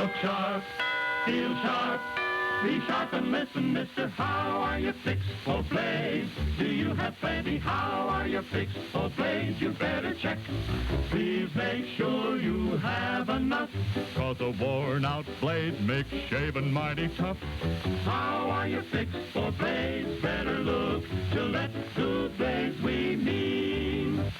Look sharp, feel sharp, be sharp and listen, mister. How are you fixed for blades? Do you have plenty? How are you fixed for blades? You better check. Please make sure you have enough, 'cause a worn-out blade makes shaving mighty tough. How are you fixed for blades? Better look. Gillette Good Blades we mean.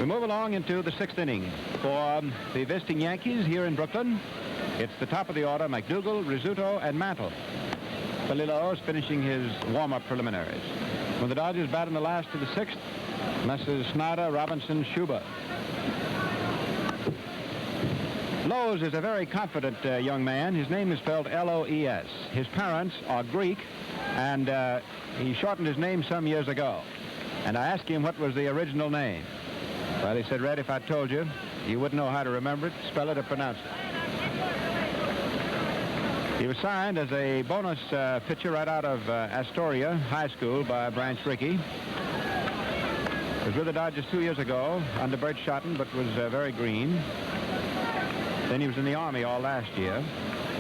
We move along into the 6th inning for the visiting Yankees here in Brooklyn. It's the top of the order: McDougal, Rizzuto, and Mantle. Billy Lowe's finishing his warm-up preliminaries. When the Dodgers bat in the last of the 6th, Messrs. Snyder, Robinson, Schuber. Lowe's is a very confident young man. His name is spelled L-O-E-S. His parents are Greek, and he shortened his name some years ago. And I asked him what was the original name. Well, he said, Red, if I told you, you wouldn't know how to remember it, spell it, or pronounce it. He was signed as a bonus pitcher right out of Astoria High School by Branch Rickey. He was with the Dodgers 2 years ago under Bert Shotton, but was very green. Then he was in the Army all last year.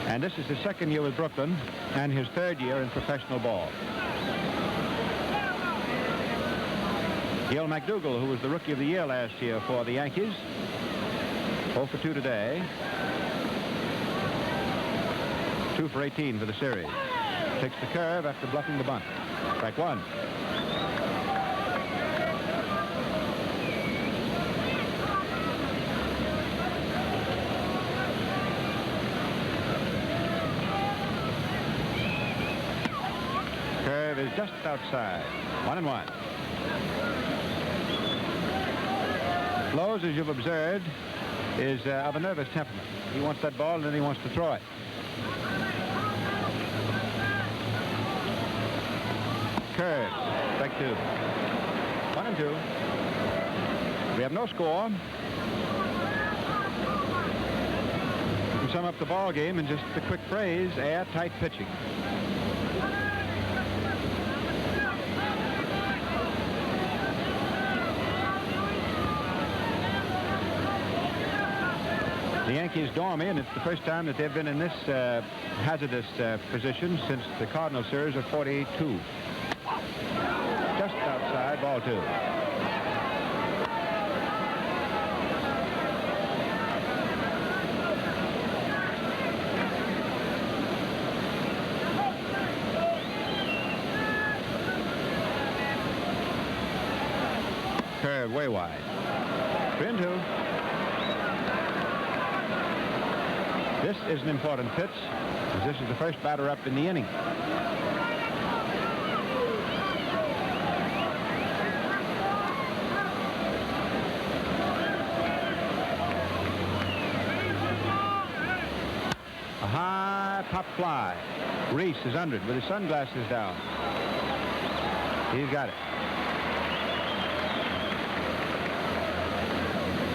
And this is his 2nd year with Brooklyn and his 3rd year in professional ball. Gil McDougal, who was the Rookie of the Year last year for the Yankees, 0 for 2 today. 2 for 18 for the series. Takes the curve after bluffing the bunt. Strike 1. Curve is just outside. 1-1. Lowe's, as you've observed, is of a nervous temperament. He wants that ball, and then he wants to throw it. Curve, strike 2. 1-2. We have no score. You can sum up the ball game in just a quick phrase: airtight pitching. The Yankees dormy, and it's the first time that they've been in this hazardous position since the Cardinal series of 42. Just outside, ball 2. Curve way wide. 3-2. This is an important pitch, as this is the first batter up in the inning. A high pop fly. Reese is under it with his sunglasses down. He's got it.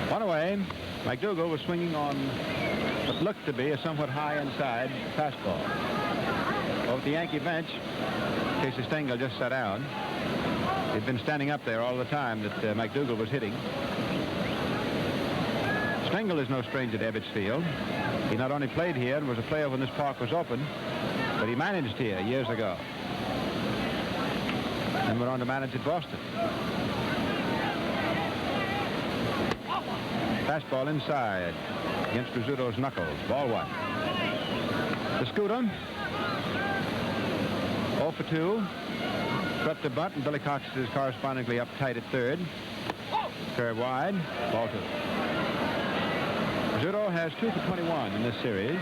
1 away. McDougal was swinging on what looked to be a somewhat high inside fastball. Over at the Yankee bench, Casey Stengel just sat down. He'd been standing up there all the time that McDougal was hitting. Stengel is no stranger to Ebbets Field. He not only played here and was a player when this park was open, but he managed here years ago. And went on to manage at Boston. Fastball inside against Rizzuto's knuckles. Ball 1. The scooter. 0 for 2. Swept the bunt, and Billy Cox is correspondingly uptight at 3rd. Curve wide. Ball 2. Rizzuto has 2 for 21 in this series.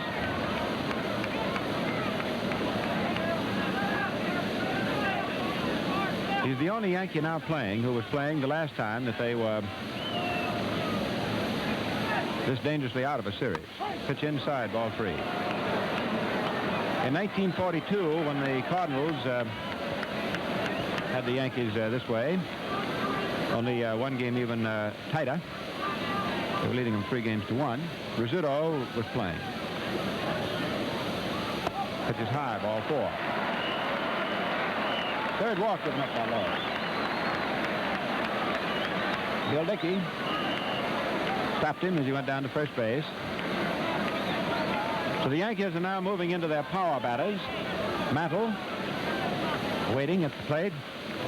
He's the only Yankee now playing who was playing the last time that they were this dangerously out of a series. Pitch inside, ball 3. In 1942, when the Cardinals had the Yankees this way, only 1 game even tighter. They were leading them 3-1. Rizzuto was playing. Pitch is high, ball 4. 3rd walk given up by Lowe. Bill Dickey Stopped him as he went down to first base. So the Yankees are now moving into their power batters. Mantle, waiting at the plate,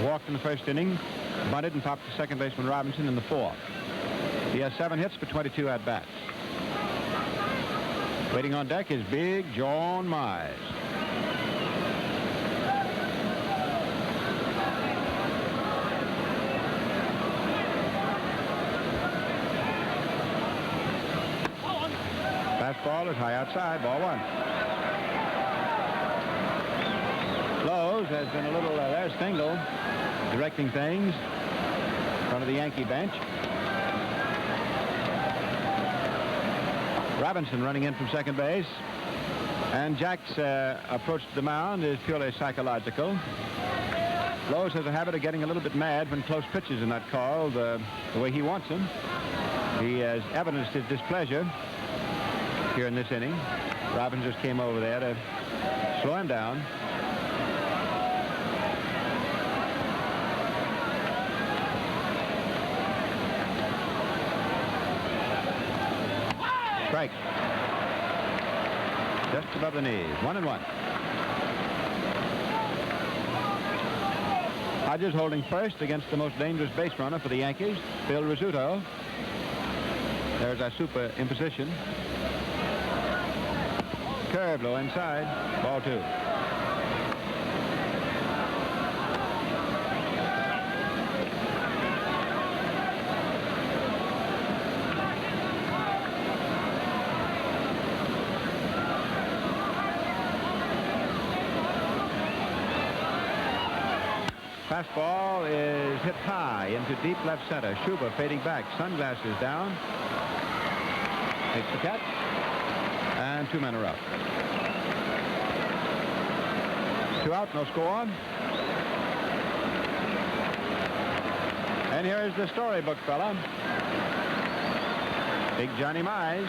walked in the first inning, bunted and popped to second baseman Robinson in the fourth. He has 7 hits for 22 at-bats. Waiting on deck is big John Mize. Fastball is high outside, ball 1. Lowe's has been a little, there's Stengel directing things in front of the Yankee bench. Robinson running in from second base. And Jack's approach to the mound is purely psychological. Lowe's has a habit of getting a little bit mad when close pitches are not called the way he wants them. He has evidenced his displeasure here in this inning. Robinson just came over there to slow him down. Strike. Just above the knees. 1-1. Hodges holding first against the most dangerous base runner for the Yankees, Phil Rizzuto. There's our super imposition. Curve low inside. Ball 2. Fastball is hit high into deep left center. Schuber fading back, sunglasses down. Takes the catch, and 2 men are up. 2 out, no score. And here is the storybook fella. Big Johnny Mize.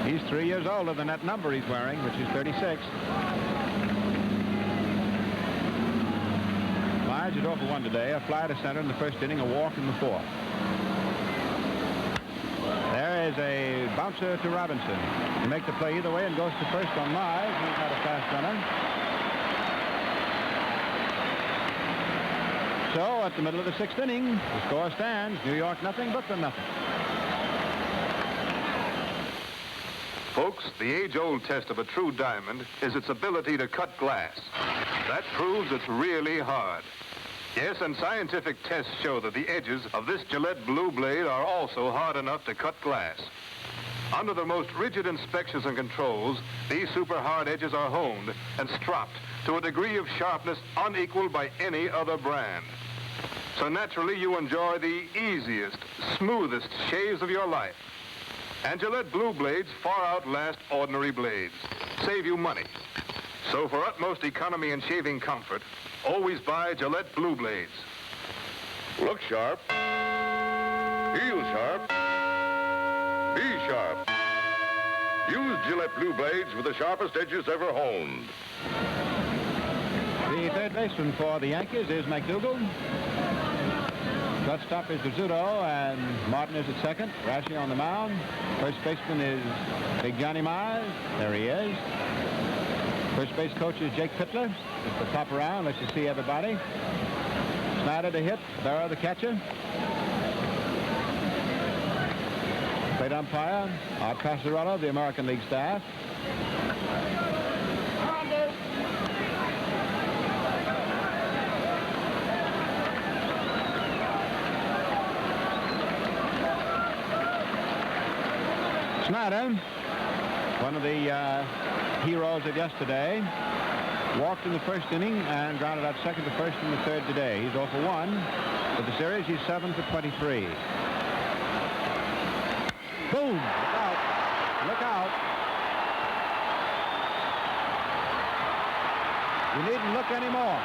He's 3 years older than that number he's wearing, which is 36. Mize is 0 for 1 today. A fly to center in the first inning, a walk in the fourth. There is a bouncer to Robinson. He makes the play either way and goes to first on Mize. He's not a fast runner. So at the middle of the 6th inning, the score stands. New York nothing, Brooklyn nothing. Folks, the age-old test of a true diamond is its ability to cut glass. That proves it's really hard. Yes, and scientific tests show that the edges of this Gillette Blue Blade are also hard enough to cut glass. Under the most rigid inspections and controls, these super hard edges are honed and stropped to a degree of sharpness unequaled by any other brand. So naturally, you enjoy the easiest, smoothest shaves of your life. And Gillette Blue Blades far outlast ordinary blades. Save you money. So for utmost economy and shaving comfort, always buy Gillette Blue Blades. Look sharp. Feel sharp. Be sharp. Use Gillette Blue Blades with the sharpest edges ever honed. The third baseman for the Yankees is McDougal. Shortstop is Rizzuto, and Martin is at second. Rashi on the mound. First baseman is Big Johnny Mize. There he is. First base coach is Jake Pittler. Just to pop around, let you see everybody. Snyder to hit. Barrow the catcher. Plate umpire Art Passarello of the American League staff. Snyder, one of the heroes of yesterday, walked in the first inning and grounded out second to first in the third today. He's 0 for 1. For the series, he's 7 for 23. Boom! Look out. Look out. You needn't look anymore.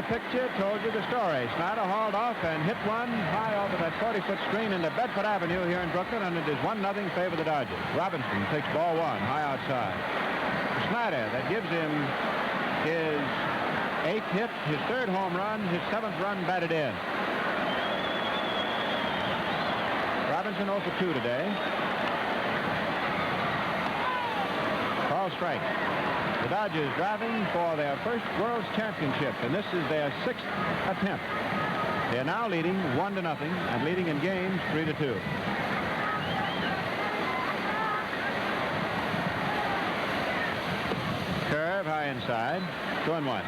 picture told you the story. Snyder hauled off and hit one high over that 40-foot screen into Bedford Avenue here in Brooklyn, and it is 1-0 favor the Dodgers. Robinson takes ball one, high outside. Snyder, that gives him his 8th hit, his 3rd home run, his 7th run batted in. Robinson 0 for 2 today. Call strike. The Dodgers driving for their first World's Championship, and this is their 6th attempt. They are now leading 1-0 and leading in games 3-2. Curve high inside. 2-1.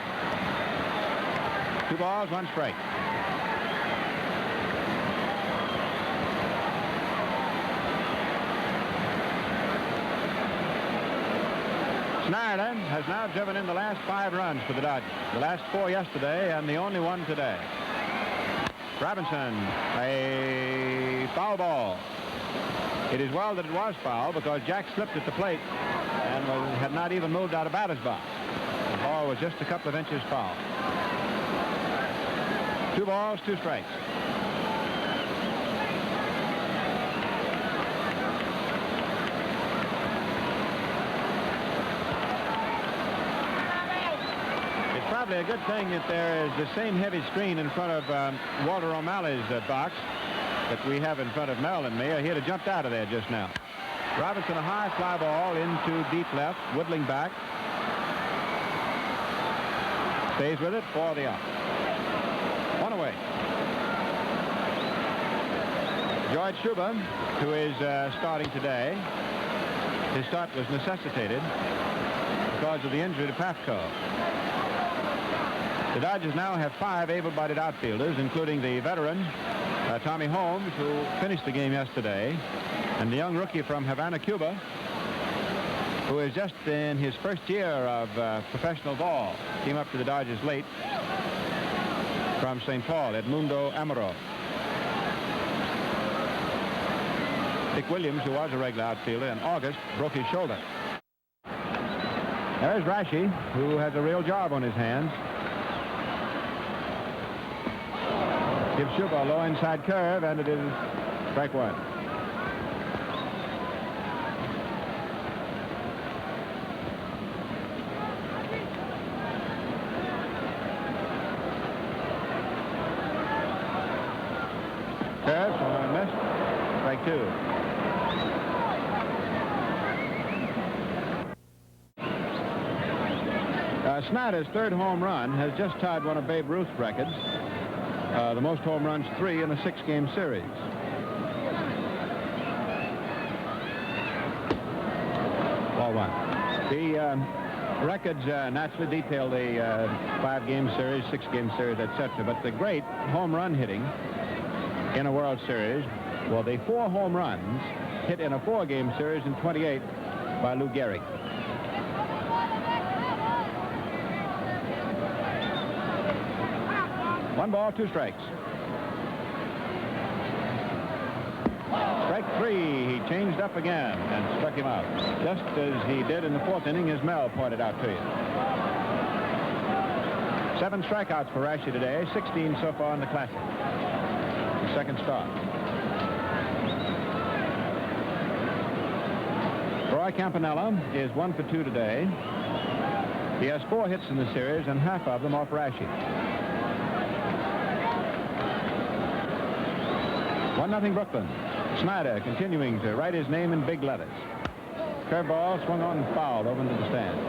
2 balls, 1 strike. Snyder has now driven in the last 5 runs for the Dodgers. The last 4 yesterday and the only one today. Robinson, a foul ball. It is well that it was foul because Jack slipped at the plate and had not even moved out of batter's box. The ball was just a couple of inches foul. 2 balls, 2 strikes. Probably a good thing that there is the same heavy screen in front of Walter O'Malley's box that we have in front of Mel and me. He'd have jumped out of there just now. Robinson, a high fly ball into deep left, whittling back. Stays with it for the out. 1 away. George Schuber, who is starting today. His start was necessitated because of the injury to Pafko. The Dodgers now have 5 able-bodied outfielders, including the veteran Tommy Holmes, who finished the game yesterday, and the young rookie from Havana, Cuba, who is just in his first year of professional ball. Came up to the Dodgers late from St. Paul, Edmundo Amaro. Dick Williams, who was a regular outfielder in August, broke his shoulder. There's Rashi, who has a real job on his hands. Gives Schuber a low inside curve, and it is strike 1. Curve, so missed. Strike 2. Snyder's 3rd home run has just tied one of Babe Ruth's records. The most home runs, 3 in a 6-game series. Ball 1. The records naturally detail the 5-game series, 6-game series, etc. But the great home run hitting in a World Series were the 4 home runs hit in a 4-game series in 28 by Lou Gehrig. 1 ball, 2 strikes. Strike 3. He changed up again and struck him out, just as he did in the 4th inning, as Mel pointed out to you. 7 strikeouts for Rashi today, 16 so far in the Classic. The 2nd start. Roy Campanella is 1 for 2 today. He has 4 hits in the series, and half of them off Rashi. 1-0 Brooklyn. Snyder continuing to write his name in big letters. Curveball swung on and fouled over into the stand.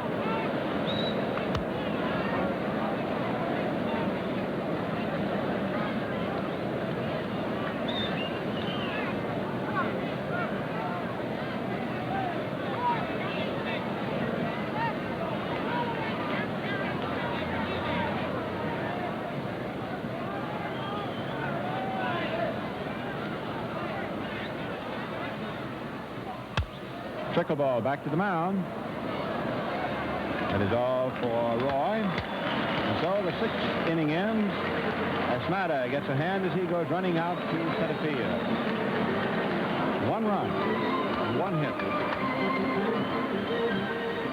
Trickle ball back to the mound. That is all for Roy. And so the 6th inning ends as Snyder gets a hand as he goes running out to center field. 1 run, 1 hit.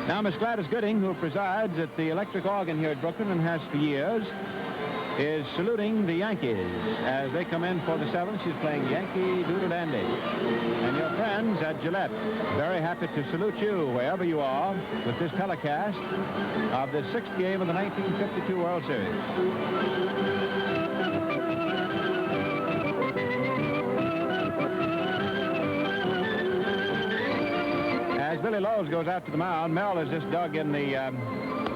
Now Miss Gladys Gooding, who presides at the electric organ here at Brooklyn and has for years, is saluting the Yankees as they come in for the seventh. She's playing Yankee Doodle Dandy. And your friends at Gillette, very happy to salute you wherever you are with this telecast of the sixth game of the 1952 World Series. As Billy Lowe's goes out to the mound, Mel has just dug in the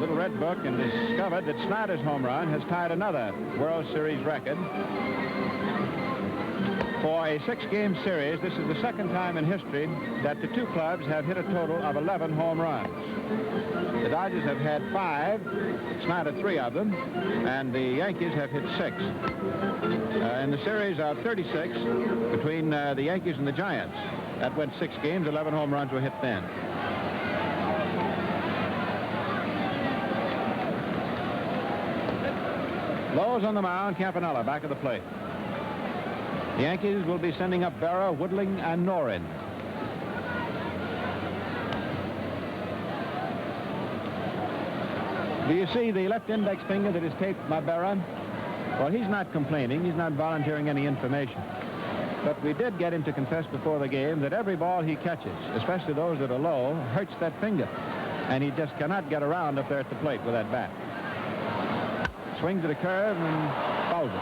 Little Red Book and discovered that Snyder's home run has tied another World Series record. For a six-game series, this is the second time in history that the two clubs have hit a total of 11 home runs. The Dodgers have had 5, Snyder 3 of them, and the Yankees have hit 6. In the series of 36 between the Yankees and the Giants, that went 6 games, 11 home runs were hit then. Lowe's on the mound, Campanella back of the plate. The Yankees will be sending up Berra, Woodling, and Norin. Do you see the left index finger that is taped by Berra? Well, he's not complaining. He's not volunteering any information. But we did get him to confess before the game that every ball he catches, especially those that are low, hurts that finger. And he just cannot get around up there at the plate with that bat. Swings at a curve and fouls it.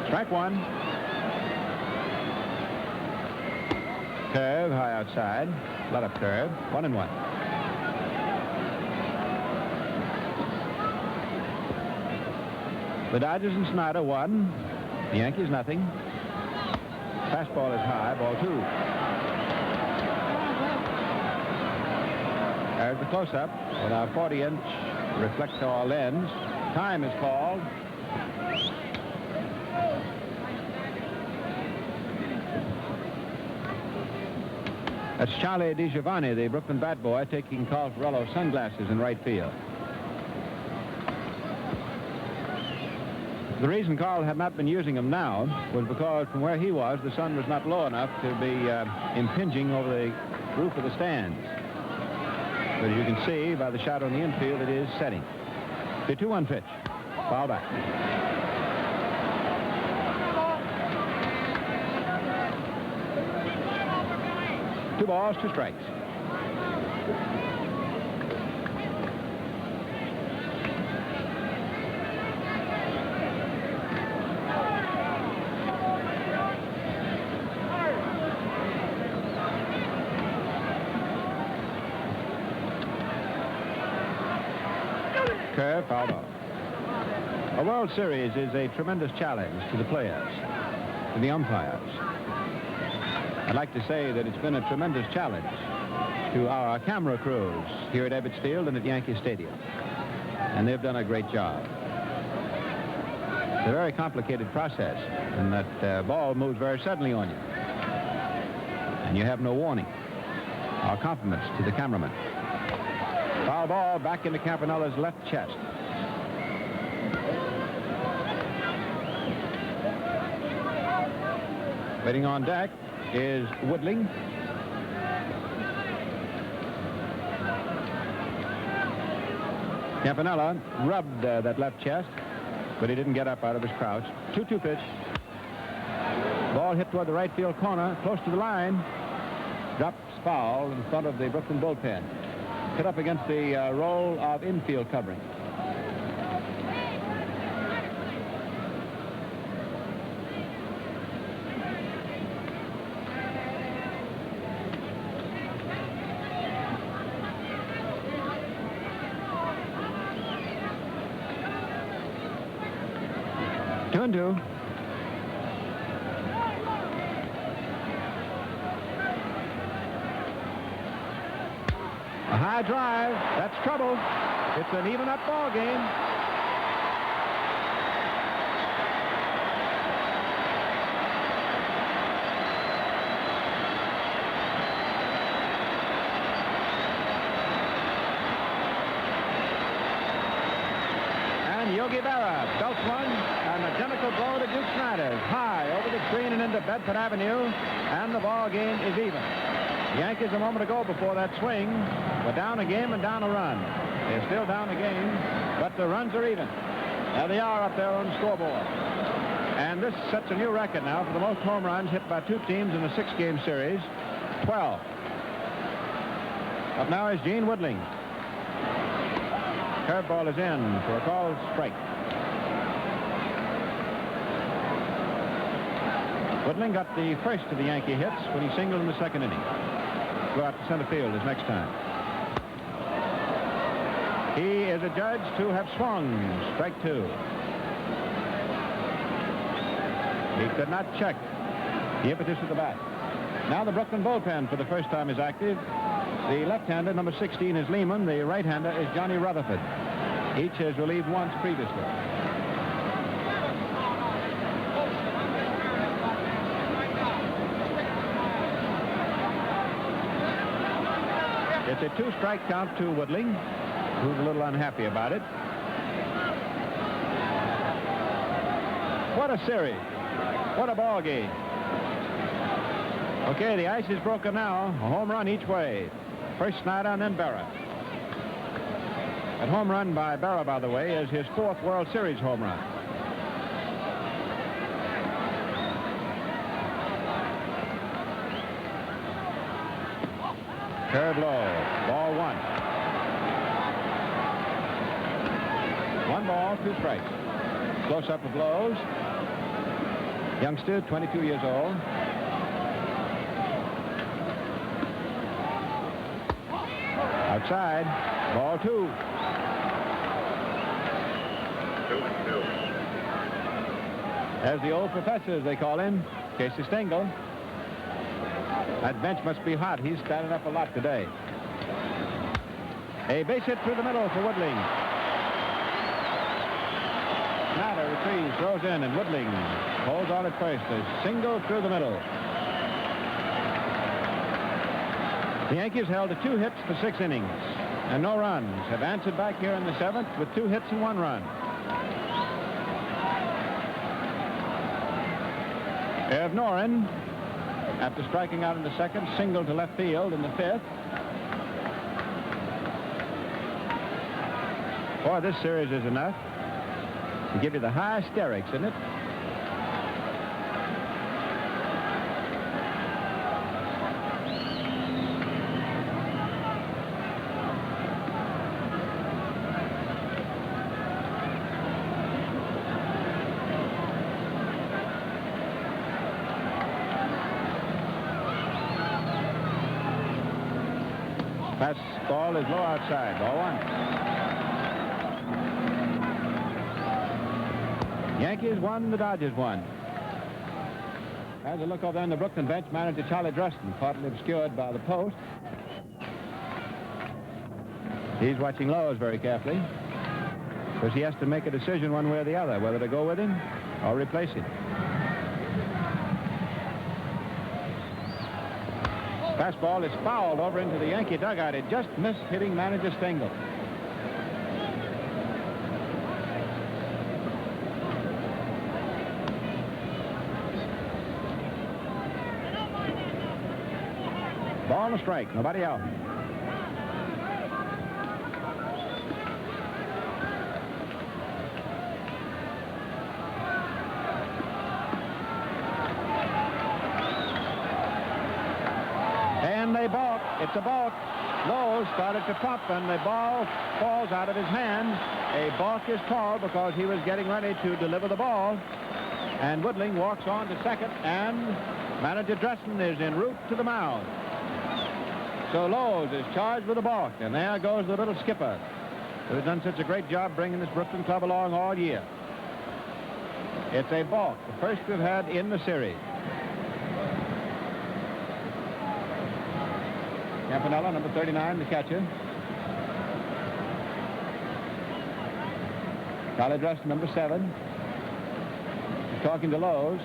Strike one. Curve high outside. Let up curve. 1-1. The Dodgers and Snyder 1. The Yankees nothing. Fastball is high. Ball 2. There's the close-up with our 40-inch reflector lens. Time is called. That's Charlie DiGiovanni, the Brooklyn bat boy, taking Carl Ferrello's sunglasses in right field. The reason Carl had not been using them now was because from where he was, the sun was not low enough to be impinging over the roof of the stands. But as you can see by the shot on the infield, it is setting. The 2-1 pitch. Foul back. Two balls, 2 strikes. Curve, fouled off. A World Series is a tremendous challenge to the players, to the umpires. I'd like to say that it's been a tremendous challenge to our camera crews here at Ebbets Field and at Yankee Stadium. And they've done a great job. It's a very complicated process, and that ball moves very suddenly on you. And you have no warning. Our compliments to the cameraman. Foul ball back into Campanella's left chest. Waiting on deck is Woodling. Campanella rubbed that left chest, but he didn't get up out of his crouch. 2-2 pitch. Ball hit toward the right field corner, close to the line. Drops foul in front of the Brooklyn bullpen. Hit up against the roll of infield covering. Two and two. A high drive. That's trouble. It's an even-up ball game. Yogi Berra belts one, an identical blow to Duke Snider's, high over the screen and into Bedford Avenue, and the ball game is even. The Yankees a moment ago before that swing were down a game and down a run. They're still down a game, but the runs are even. There they are up there on the scoreboard. And this sets a new record now for the most home runs hit by two teams in a six-game series, 12. Up now is Gene Woodling. Curveball is in for a called strike. Woodling got the first of the Yankee hits when he singled in the second inning. Go out to center field his next time. He is adjudged to have swung. Strike two. He could not check the impetus of the bat. Now the Brooklyn bullpen for the first time is active. The left-hander, number 16, is Lehman. The right-hander is Johnny Rutherford. Each has relieved once previously. It's a two-strike count to Woodling, who's a little unhappy about it. What a series. What a ball game. Okay, the ice is broken now. A home run each way. First Snider and then Berra. That home run by Berra, by the way, is his fourth World Series home run. Curve low. Ball one. One ball, two strikes. Close-up of Lowe's. Youngster, 22 years old. Outside. Ball two. 2-2. As the old professor, as they call him, Casey Stengel. That bench must be hot. He's standing up a lot today. A base hit through the middle for Woodling. Snider retrieves, throws in, and Woodling holds on at first. A single through the middle. The Yankees held to 2 hits for 6 innings and no runs. Have answered back here in the 7th with 2 hits and 1 run. Irv Noren, after striking out in the 2nd, singled to left field in the 5th. Boy, this series is enough to give you the hysterics, isn't it? Fastball is low outside. Ball one. Yankees won, the Dodgers won. As a look over on the Brooklyn bench, manager Charlie Dresden, partly obscured by the post. He's watching Lowe's very carefully, because he has to make a decision one way or the other, whether to go with him or replace him. Fastball is fouled over into the Yankee dugout. It just missed hitting manager Stengel. Ball and a strike. Nobody out. And they balk. It's a balk. Lowe started to pump, and the ball falls out of his hand. A balk is called because he was getting ready to deliver the ball. And Woodling walks on to second, and manager Dresden is en route to the mound. So Lowe's is charged with a balk, and there goes the little skipper who has done such a great job bringing this Brooklyn club along all year. It's a balk, the first we've had in the series. Campanella, number 39, the catcher. Charlie Dresden, number 7. He's talking to Lowe's.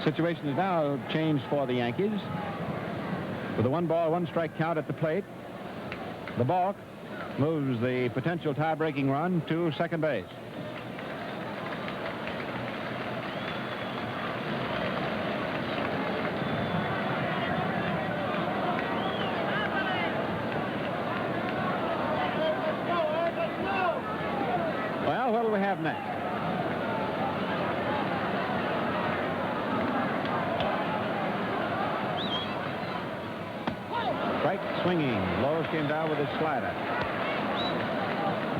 Situation is now changed for the Yankees with a 1-ball, 1-strike count at the plate. The balk, moves the potential tie-breaking run to second base. Well, what do we have next? Strike swinging. Lowe's came down with his slider.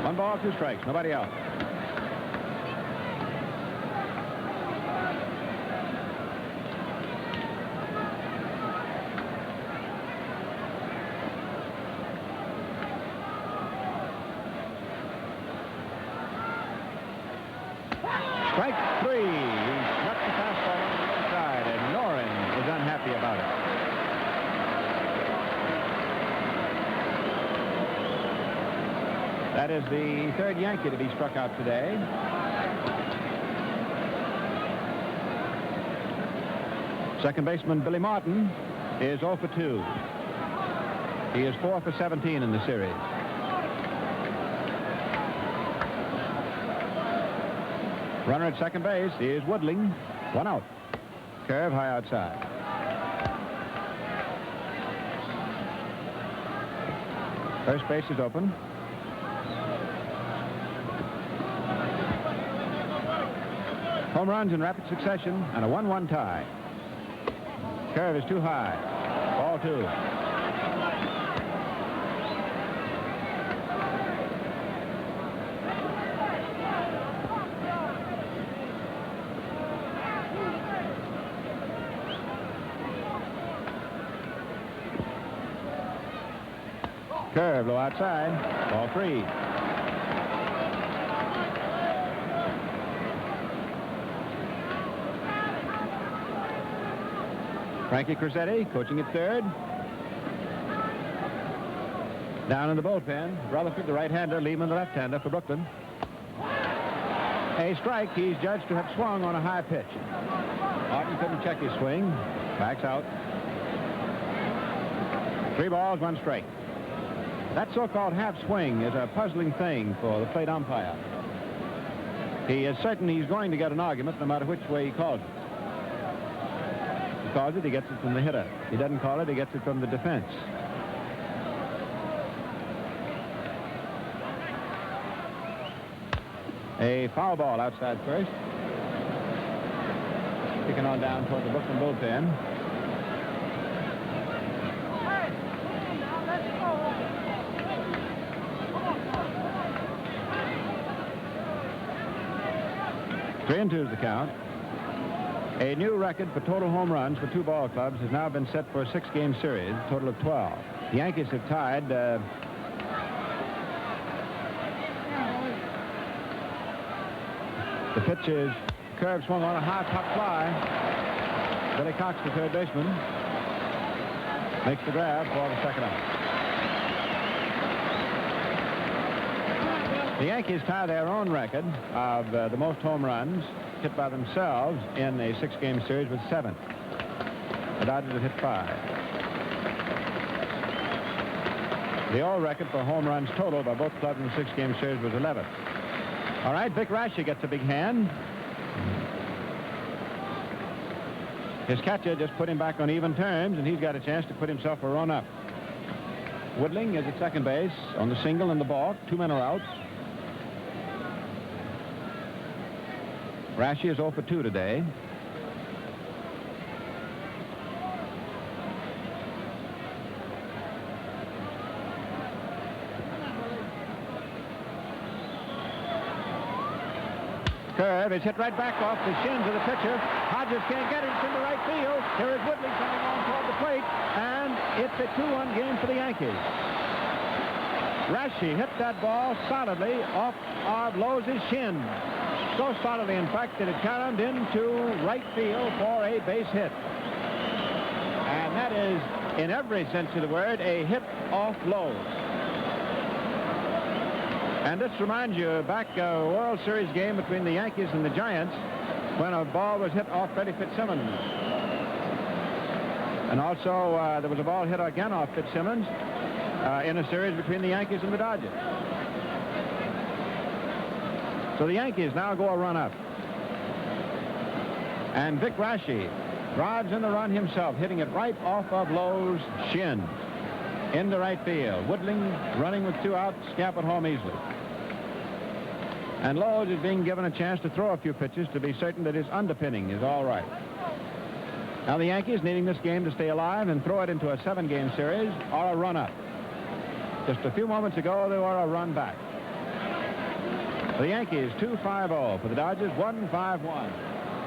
1 ball, 2 strikes. Nobody out. Strike 3. He snuck the fastball on the inside, and Noren is unhappy about it. That is the 3rd Yankee to be struck out today. Second baseman Billy Martin is 0 for 2. He is 4 for 17 in the series. Runner at second base is Woodling. 1 out. Curve high outside. First base is open. Home runs in rapid succession and a 1-1 tie. Curve is too high. Ball 2. Curve low outside. Ball 3. Frankie Crosetti coaching at third. Down in the bullpen, Rutherford, the right-hander, Lehman, the left-hander for Brooklyn. A strike. He's judged to have swung on a high pitch. Martin couldn't check his swing. Backs out. 3 balls, 1 strike. That so-called half swing is a puzzling thing for the plate umpire. He is certain he's going to get an argument no matter which way he calls it. He calls it, he gets it from the hitter. He doesn't call it, he gets it from the defense. A foul ball outside first. Kicking on down toward the Brooklyn bullpen. Three and 2 is the count. A new record for total home runs for 2 ball clubs has now been set for a 6-game series, a total of 12. The Yankees have tied the pitch is curve swung on a high pop fly. Billy Cox, the third baseman, makes the grab for the second out. The Yankees tie their own record of the most home runs hit by themselves in a 6-game series with 7. The Dodgers have hit 5. The old record for home runs total by both clubs in the 6-game series was 11. All right, Vic Raschi gets a big hand. His catcher just put him back on even terms, and he's got a chance to put himself a run up. Woodling is at second base on the single and the balk. 2 men are out. Raschi is 0 for 2 today. Curve is hit right back off the shins of the pitcher. Hodges can't get it. It's into right field. Here is Woodley coming on toward the plate, and it's a 2-1 game for the Yankees. Raschi hit that ball solidly off of Lowe's shin. So solidly, in fact, that it caromed into right field for a base hit. And that is, in every sense of the word, a hit off Lowe's. And this reminds you back a World Series game between the Yankees and the Giants when a ball was hit off Freddie Fitzsimmons. And also there was a ball hit again off Fitzsimmons. in a series between the Yankees and the Dodgers. So the Yankees now go a run up. And Vic Raschi drives in the run himself, hitting it right off of Lowe's shin into right field. Woodling running with 2 outs, Scamp at home easily. And Lowe's is being given a chance to throw a few pitches to be certain that his underpinning is all right. Now the Yankees, needing this game to stay alive and throw it into a 7-game series, are a run up. Just a few moments ago, they were a run back. The Yankees 2-5-0 for the Dodgers 1-5-1.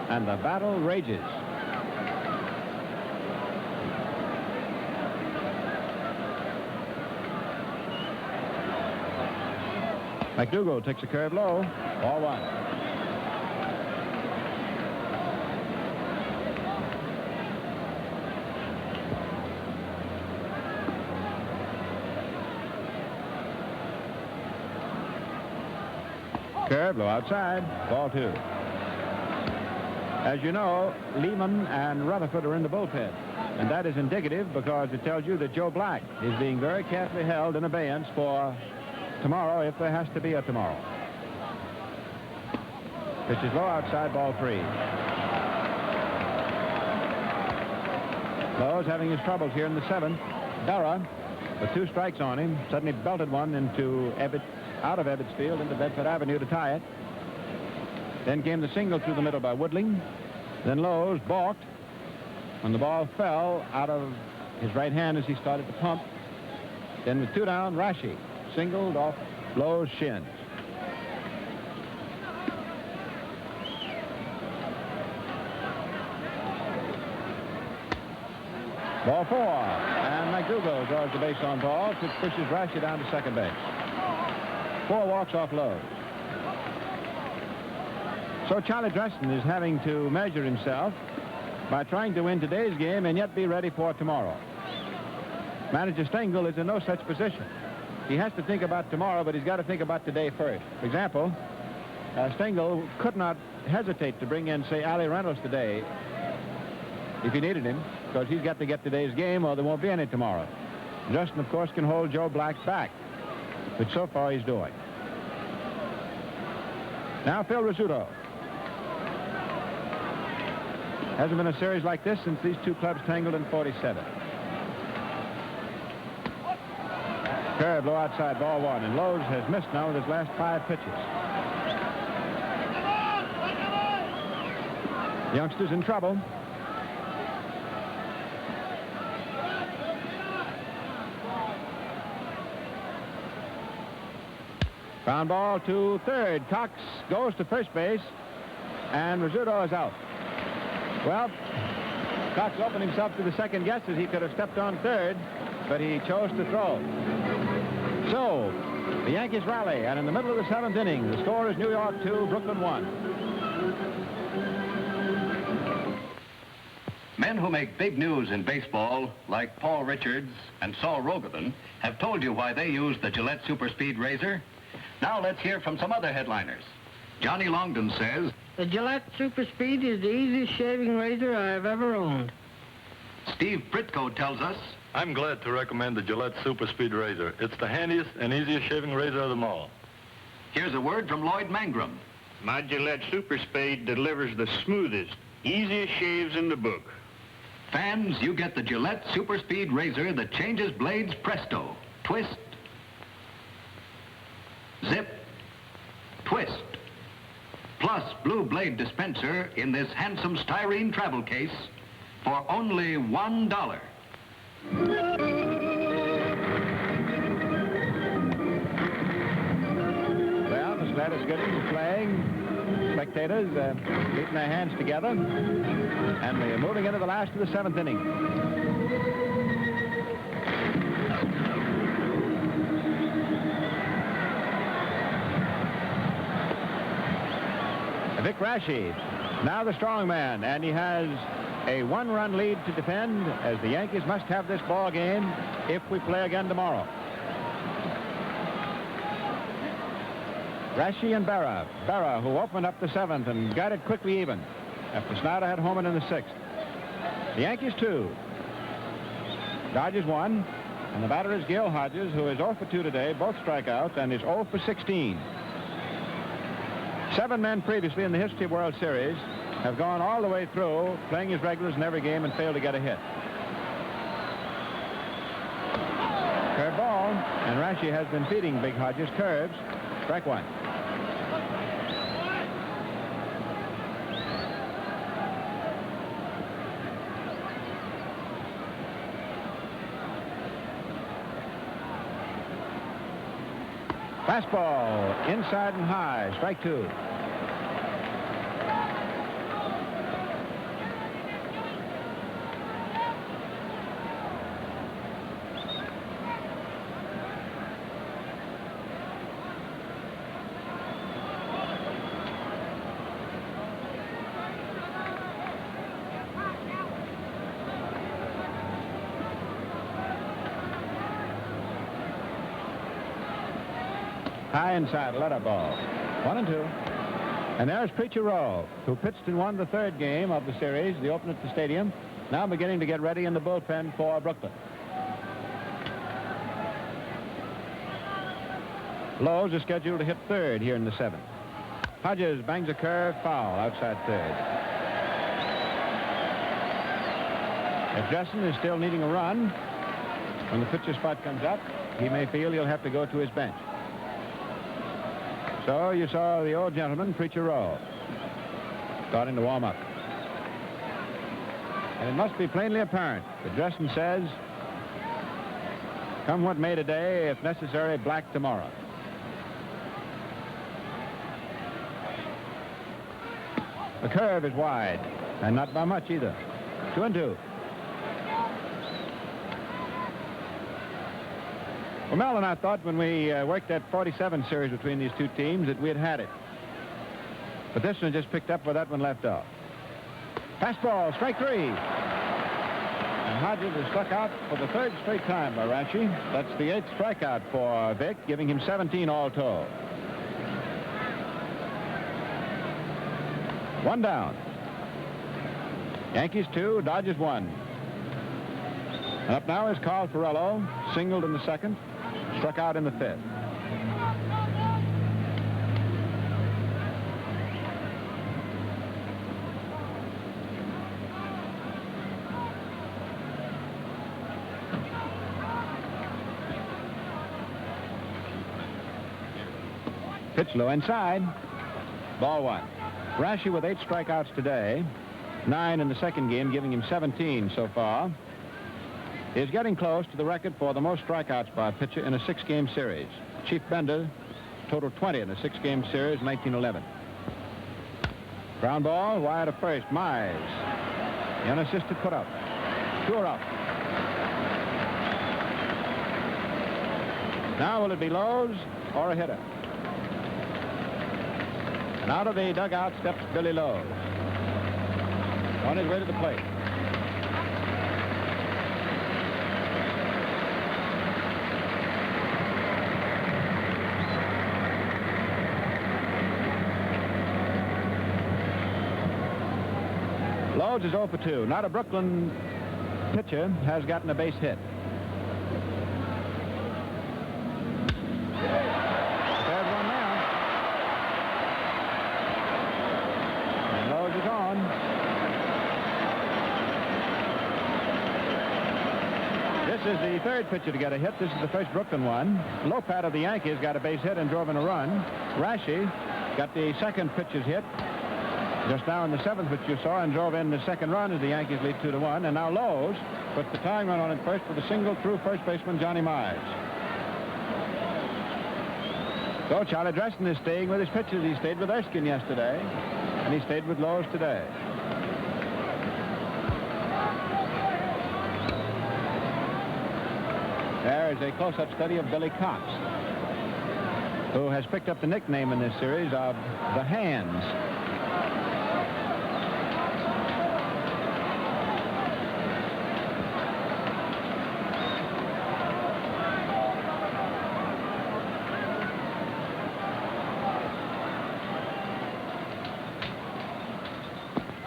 And the battle rages. McDougall takes a curve low. Ball 1. Curve low outside. Ball 2. As you know, Lehman and Rutherford are in the bullpen. And that is indicative because it tells you that Joe Black is being very carefully held in abeyance for tomorrow, if there has to be a tomorrow. Pitch is low outside, ball 3. Lowe's having his troubles here in the 7th. Berra, with 2 strikes on him, suddenly belted one into out of Ebbets Field into Bedford Avenue to tie it. Then came the single through the middle by Woodling. Then Lowe's balked when the ball fell out of his right hand as he started to pump. Then with 2 down, Raschi singled off Lowe's shins. Ball 4, and McDougall draws the base on ball, which pushes Raschi down to second base. 4 walks off Lowe's. So Charlie Dresden is having to measure himself by trying to win today's game and yet be ready for tomorrow. Manager Stengel is in no such position. He has to think about tomorrow, but he's got to think about today first. For example, Stengel could not hesitate to bring in, say, Ali Reynolds today if he needed him, because he's got to get today's game or there won't be any tomorrow. Justin, of course, can hold Joe Black back, which so far he's doing. Now Phil Rizzuto. Hasn't been a series like this since these 2 clubs tangled in 47. Curve low outside, ball 1, and Lowe's has missed now with his last 5 pitches. Youngsters in trouble. Ground ball to third. Cox goes to first base, and Rizzuto is out. Well, Cox opened himself to the second guesses. He could have stepped on third, but he chose to throw. So, the Yankees rally, and in the middle of the 7th inning, the score is New York 2, Brooklyn 1. Men who make big news in baseball, like Paul Richards and Saul Rogathan, have told you why they use the Gillette Super Speed Razor. Now let's hear from some other headliners. Johnny Longden says, "The Gillette Super Speed is the easiest shaving razor I've ever owned." Steve Britko tells us, "I'm glad to recommend the Gillette Super Speed Razor. It's the handiest and easiest shaving razor of them all." Here's a word from Lloyd Mangrum. "My Gillette Super Speed delivers the smoothest, easiest shaves in the book." Fans, you get the Gillette Super Speed Razor that changes blades presto. Twist, zip, twist. Plus blue blade dispenser in this handsome styrene travel case for only $1. Well, the Gladys Gooding is playing. Spectators beating their hands together. And we're moving into the last of the 7th inning. Vic Raschi, now the strong man, and he has a 1-run lead to defend, as the Yankees must have this ball game if we play again tomorrow. Raschi and Berra. Berra, who opened up the 7th and got it quickly even after Snyder had Homan in the 6th. The Yankees 2. Dodgers 1. And the batter is Gil Hodges, who is 0 for 2 today, both strikeouts, and is 0 for 16. 7 men previously in the history of World Series have gone all the way through, playing as regulars in every game and failed to get a hit. Curve ball, and Rashi has been feeding Big Hodges curves. Strike one. Fastball, inside and high, strike two. High inside, letter ball. 1-2. And there's Preacher Rowe, who pitched and won the third game of the series, the opener at the stadium, now beginning to get ready in the bullpen for Brooklyn. Lowe's is scheduled to hit third here in the seventh. Hodges bangs a curve, foul, outside third. If Justin is still needing a run, when the pitcher spot comes up, he may feel he'll have to go to his bench. So you saw the old gentleman, Preacher Rowe, starting to warm up. And it must be plainly apparent that Justin says, come what may today, if necessary, black tomorrow. The curve is wide, and not by much either. 2-2. Well, Mel and I thought when we worked that 47 series between these two teams that we had it. But this one just picked up where that one left off. Fastball, strike three. And Hodges is struck out for the third straight time by Rashi. That's the 8th strikeout for Vic, giving him 17 all told. 1 down. Yankees 2, Dodgers 1. And up now is Carl Ferrello, singled in the second, struck out in the fifth. Pitch low inside. Ball one. Rashi with 8 strikeouts today, 9 in the second game, giving him 17 so far, is getting close to the record for the most strikeouts by a pitcher in a 6-game series. Chief Bender totaled 20 in a 6-game series in 1911. Ground ball, wide of first. Mize. The unassisted put up. 2 are up. Now will it be Lowe's or a hitter? And out of the dugout steps Billy Lowe's on his way to the plate. Lowe's is 0 for 2. Not a Brooklyn pitcher has gotten a base hit. Third one now. And Lowe's is on. This is the third pitcher to get a hit. This is the first Brooklyn one. Lopat of the Yankees got a base hit and drove in a run. Rashi got the second pitcher's hit just now in the 7th, which you saw, and drove in the second run as the Yankees lead 2-1. And now Lowe's puts the tying run on at first with a single through first baseman Johnny Mize. So Charlie Dresden is staying with his pitchers. He stayed with Erskine yesterday, and he stayed with Lowe's today. There is a close-up study of Billy Cox, who has picked up the nickname in this series of the Hands.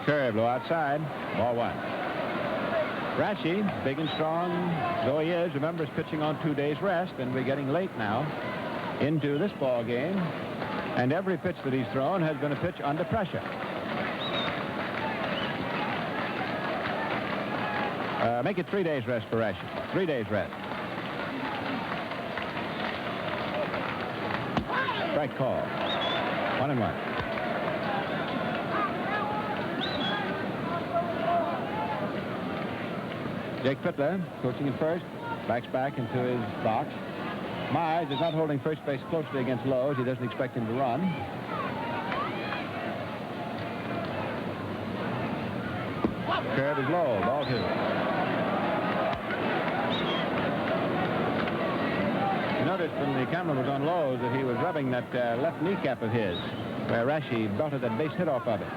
Curve low outside. Ball one. Rashi, big and strong though he is, remember, is pitching on 2 days rest, and we're getting late now into this ball game. And every pitch that he's thrown has been a pitch under pressure. Make it 3 days rest for Rashi. 3 days rest. Strike call. 1-1. Jake Fittler, coaching at first, backs back into his box. Myers is not holding first base closely against Lowe's. He doesn't expect him to run. Curve is low. Ball 2. You noticed when the camera was on Lowe's that he was rubbing that left kneecap of his, where Rashi belted that base hit off of it.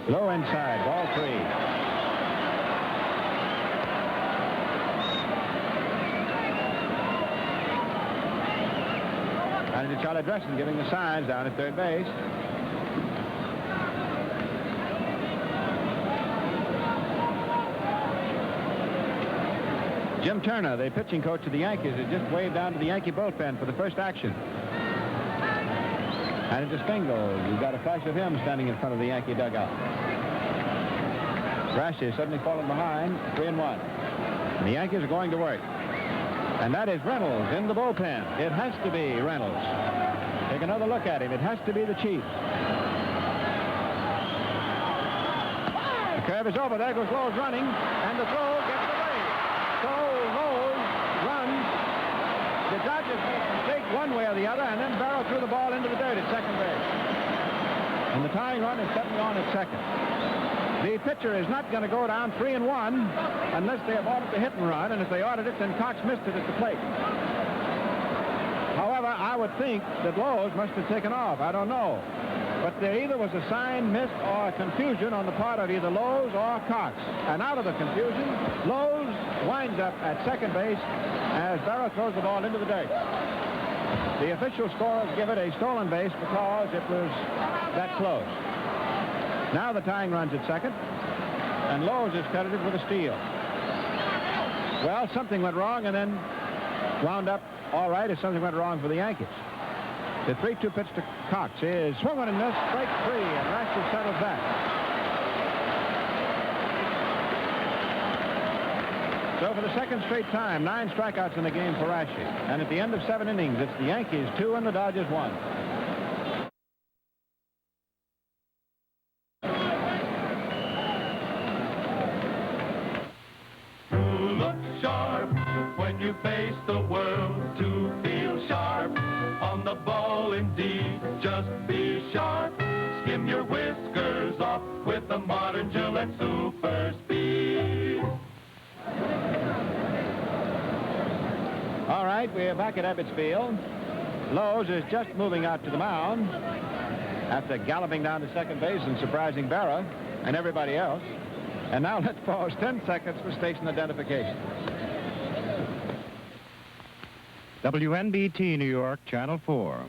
Low inside, ball 3. And it's Charlie Dresden giving the signs down at third base. Jim Turner, the pitching coach of the Yankees, has just waved down to the Yankee bullpen for the first action. And it's Spengel. You've got a flash of him standing in front of the Yankee dugout. Rashi suddenly fallen behind, 3-1. And the Yankees are going to work. And that is Reynolds in the bullpen. It has to be Reynolds. Take another look at him. It has to be the Chief. The curve is over. There goes Lowe's running. And the throw gets away. So Lowe's runs. The Dodgers make a mistake one way or the other, and then Barrow threw the ball into the dirt at second base. And the tying run is setting on at second. The pitcher is not going to go down 3-1 unless they have ordered the hit and run, and if they ordered it, then Cox missed it at the plate. However, I would think that Lowe's must have taken off. I don't know. But there either was a sign missed or a confusion on the part of either Lowe's or Cox. And out of the confusion, Lowe's winds up at second base as Barrow throws the ball into the dirt. The official scorers give it a stolen base because it was that close. Now the tying runs at second, and Lowe's is credited with a steal. Well, something went wrong and then wound up all right if something went wrong for the Yankees. The 3-2 pitch to Cox is swung on and missed, strike 3, and Rashi settles back. So for the second straight time, 9 strikeouts in the game for Rashi. And at the end of 7 innings, it's the Yankees 2 and the Dodgers 1. When you face the world, to feel sharp on the ball indeed, just be sharp. Skim your whiskers off with the modern Gillette Super Speed. All right, we're back at Ebbets Field. Lowe's is just moving out to the mound after galloping down to second base and surprising Barrow and everybody else. And now let's pause 10 seconds for station identification. WNBT New York, Channel 4.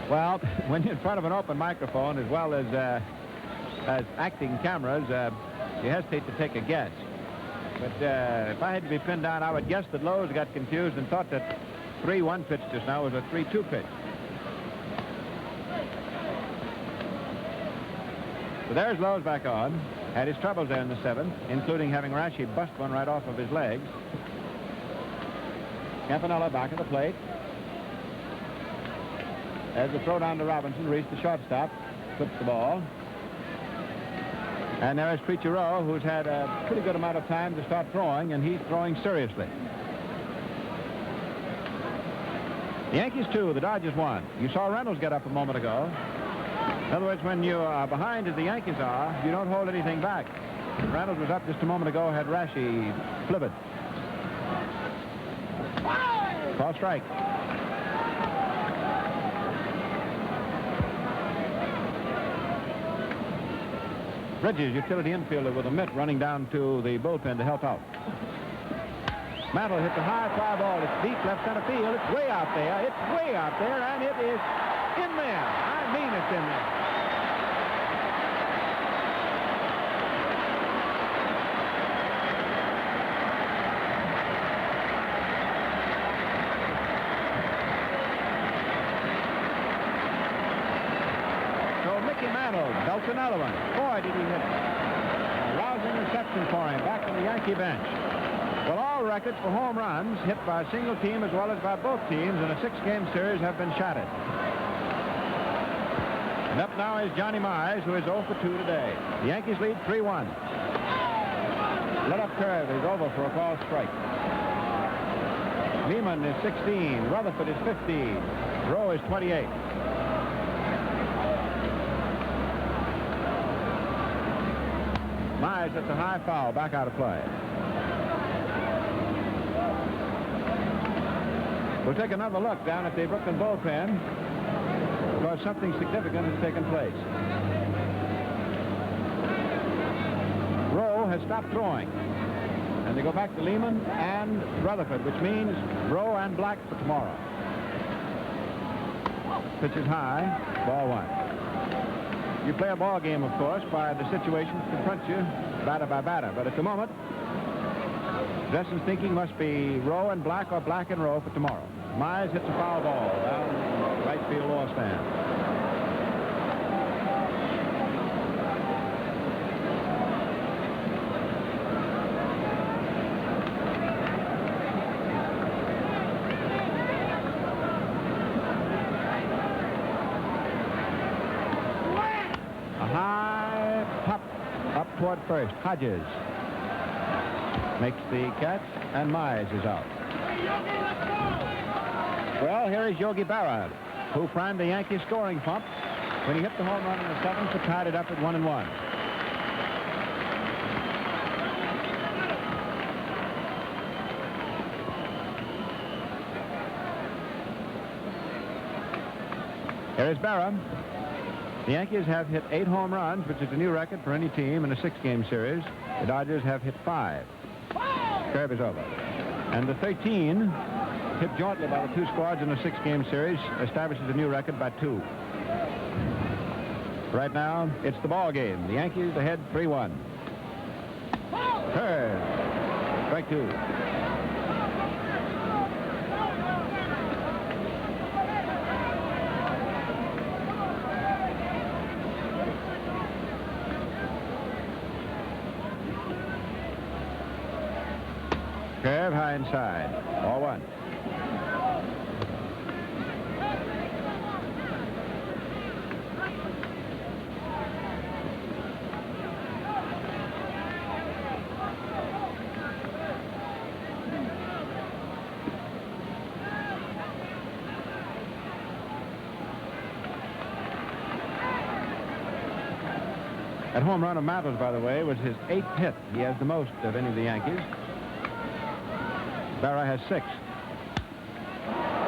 Well, when you're in front of an open microphone as well as acting cameras, you hesitate to take a guess. But if I had to be pinned down, I would guess that Lowe's got confused and thought that 3-1 pitch just now was a 3-2 pitch. So there's Lowe's back on. Had his troubles there in the 7th, including having Rashi bust one right off of his legs. Campanella back at the plate. As the throw down to Robinson, reached the shortstop, flips the ball. And there is Preacher Rowe, who's had a pretty good amount of time to start throwing, and he's throwing seriously. The Yankees 2, the Dodgers 1. You saw Reynolds get up a moment ago. In other words, when you are behind as the Yankees are, you don't hold anything back. Reynolds was up just a moment ago, had Rashi flibbered. Call strike. Bridges, utility infielder with a mitt, running down to the bullpen to help out. Mantle hits a high fly ball. It's deep left center field. It's way out there. It's way out there, and it is in there. I mean it's in there. Belts another one. Boy, did he hit it. A rousing reception for him back on the Yankee bench. Well, all records for home runs hit by a single team as well as by both teams in a 6-game series have been shattered. And up now is Johnny Mize, who is 0 for 2 today. The Yankees lead 3-1. Let up curve is over for a called strike. Lehman is 16. Rutherford is 15. Rowe is 28. Mize hits a high foul, back out of play. We'll take another look down at the Brooklyn bullpen because something significant has taken place. Rowe has stopped throwing. And they go back to Lehman and Rutherford, which means Rowe and Black for tomorrow. Pitch is high, ball 1. You play a ball game, of course, by the situations confront you, batter by batter. But at the moment, Dressen's thinking must be Rowe and Black or Black and Rowe for tomorrow. Mize hits a foul ball down right field lower stand. Toward first. Hodges makes the catch, and Mize is out. Well, here is Yogi Berra, who primed the Yankees scoring pump when he hit the home run in the 7th and tied it up at 1-1. Here is Berra. The Yankees have hit 8 home runs, which is a new record for any team in a 6-game series. The Dodgers have hit 5. Curve is over. And the 13, hit jointly by the 2 squads in a 6-game series, establishes a new record by 2. Right now, it's the ball game. The Yankees ahead 3-1. Curve. Strike 2. Curve high inside. Ball 1. That home run of Mantle's, by the way, was his 8th hit. He has the most of any of the Yankees. Berra has 6.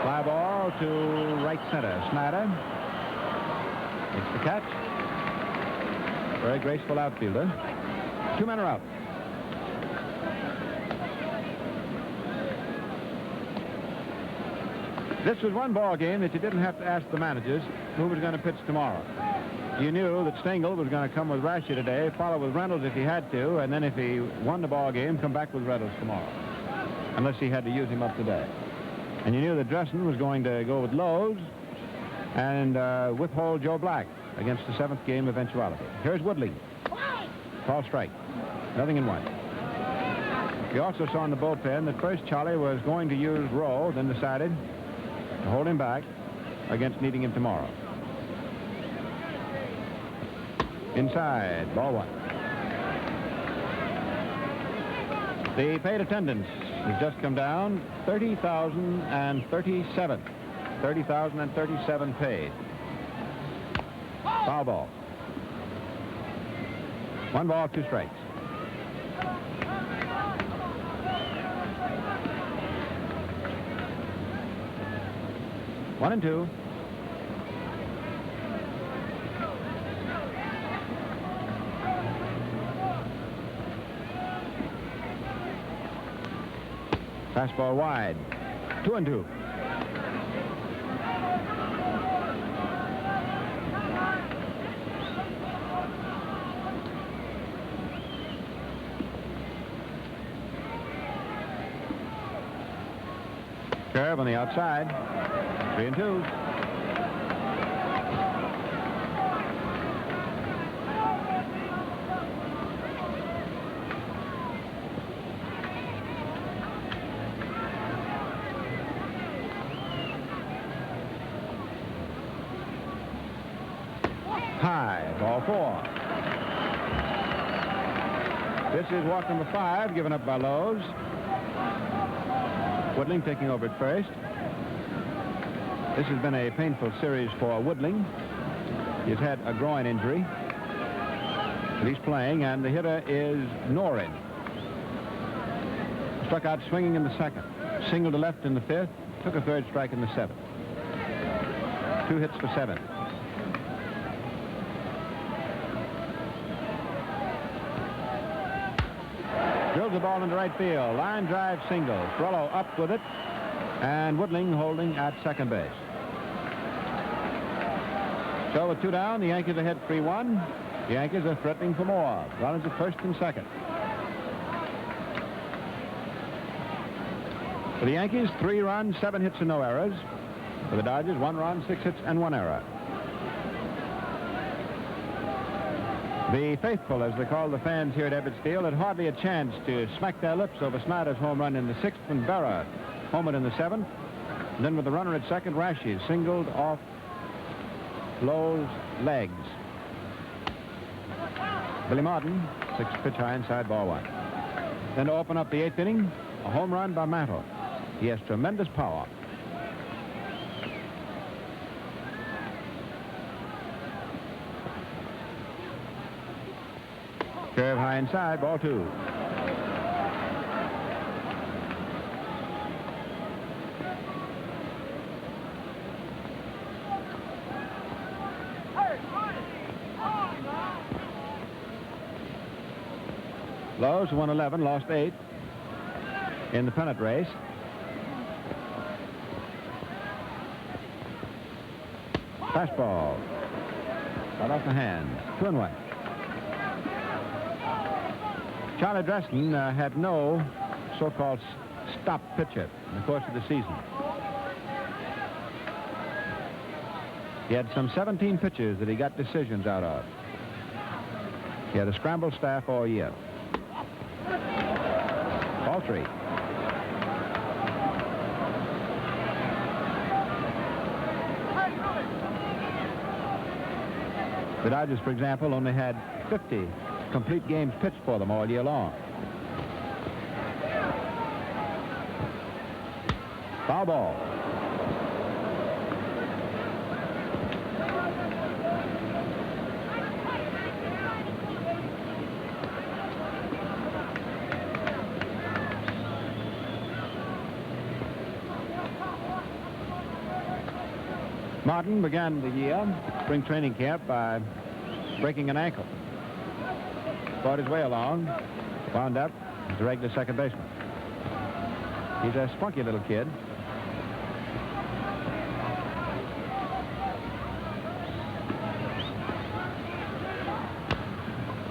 Fly ball to right center. Snyder makes the catch. Very graceful outfielder. 2 men are out. This was one ball game that you didn't have to ask the managers who was going to pitch tomorrow. You knew that Stengel was going to come with Rasher today, follow with Reynolds if he had to, and then if he won the ball game, come back with Reynolds tomorrow, unless he had to use him up today. And you knew that Dressen was going to go with Lowe's and withhold Joe Black against the 7th game eventuality. Here's Woodley. Call strike. Nothing in 1. You also saw in the bullpen that first Charlie was going to use Rowe, then decided to hold him back against needing him tomorrow. Inside, ball 1. The paid attendance has just come down, 30,037. 30,037 paid. Foul ball. 1 ball, 2 strikes. One and 2. Fastball wide. 2-2. Curve on the outside. 3-2. High, ball 4. This is walk number 5, given up by Lowe's. Woodling taking over at first. This has been a painful series for Woodling. He's had a groin injury. But he's playing, and the hitter is Norrin. Struck out swinging in the 2nd. Singled to left in the 5th. Took a 3rd strike in the 7th. 2 hits for 7. Drills the ball into right field. Line drive single. Frollo up with it. And Woodling holding at second base. So with 2 down, the Yankees ahead 3-1. The Yankees are threatening for more. Runners at first and second. For the Yankees, 3 runs, 7 hits and no errors. For the Dodgers, 1 run, 6 hits and 1 error. The faithful, as they call the fans here at Ebbets Field, had hardly a chance to smack their lips over Snyder's home run in the 6th and Berra homered in the 7th. And then with the runner at second, Rashi singled off Lowe's legs. Billy Martin, 6th pitch high inside, ball 1. Then to open up the 8th inning, a home run by Mantle. He has tremendous power. Curve high inside, ball 2. Lowe's won 11, lost 8 in the pennant race. Fastball. Right off the hand. 2-1. Charlie Dresden had no so-called stop pitcher in the course of the season. He had some 17 pitches that he got decisions out of. He had a scrambled staff all year. Ball 3. The Dodgers, for example, only had 50 complete games pitched for them all year long. Foul ball. Martin began the year, spring training camp, by breaking an ankle. Fought his way along, wound up as a regular second baseman. He's a spunky little kid.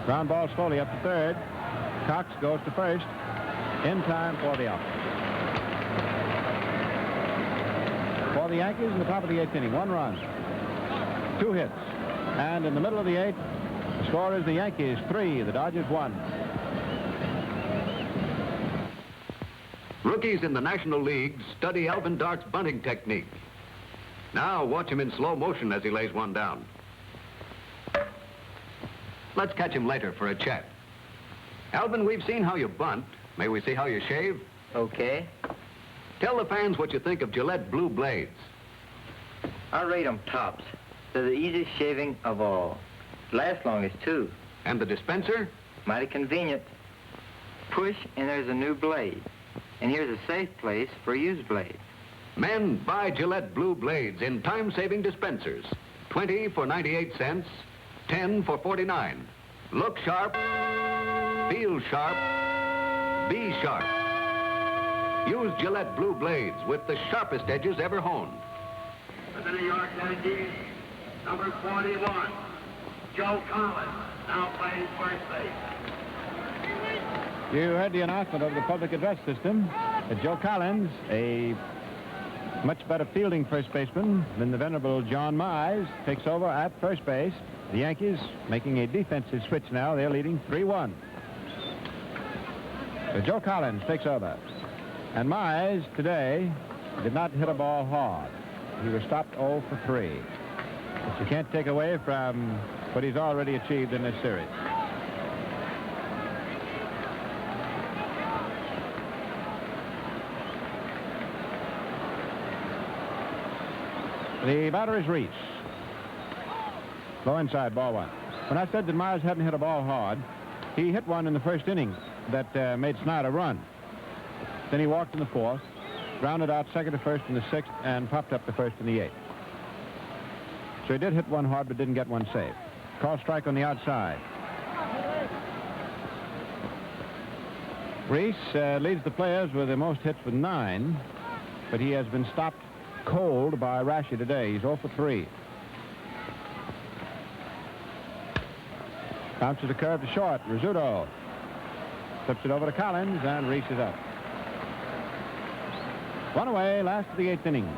Ground ball slowly up to third. Cox goes to first in time for the out. For the Yankees in the top of the 8th inning, 1 run, 2 hits. And in the middle of the 8th, the score is the Yankees 3, the Dodgers 1. Rookies in the National League study Alvin Dark's bunting technique. Now watch him in slow motion as he lays one down. Let's catch him later for a chat. Alvin, we've seen how you bunt. May we see how you shave? Okay. Tell the fans what you think of Gillette Blue Blades. I rate them tops. They're the easiest shaving of all. Last longest, too. And the dispenser? Mighty convenient. Push, and there's a new blade. And here's a safe place for a used blade. Men, buy Gillette Blue Blades in time-saving dispensers. 20 for 98 cents, 10 for 49. Look sharp, feel sharp, be sharp. Use Gillette Blue Blades with the sharpest edges ever honed. For the New York Yankees, number 41, Joe Collins, now playing first base. You heard the announcement of the public address system that Joe Collins, a much better fielding first baseman than the venerable John Mize, takes over at first base. The Yankees making a defensive switch now. They're leading 3-1. So Joe Collins takes over. And Mize today did not hit a ball hard. He was stopped 0 for 3. But you can't take away from what he's already achieved in this series. The batter is Reese. Low inside, ball 1. When I said that Mize hadn't hit a ball hard, he hit one in the first inning that made Snyder run. Then he walked in the 4th, grounded out second to first in the 6th, and popped up to first in the 8th. So he did hit one hard, but didn't get one safe. Call strike on the outside. Reese leads the players with the most hits with 9, but he has been stopped cold by Rashi today. He's 0 for 3. Bounces a curve to short. Rizzuto flips it over to Collins, and Reese is up. One away, last of the 8th inning.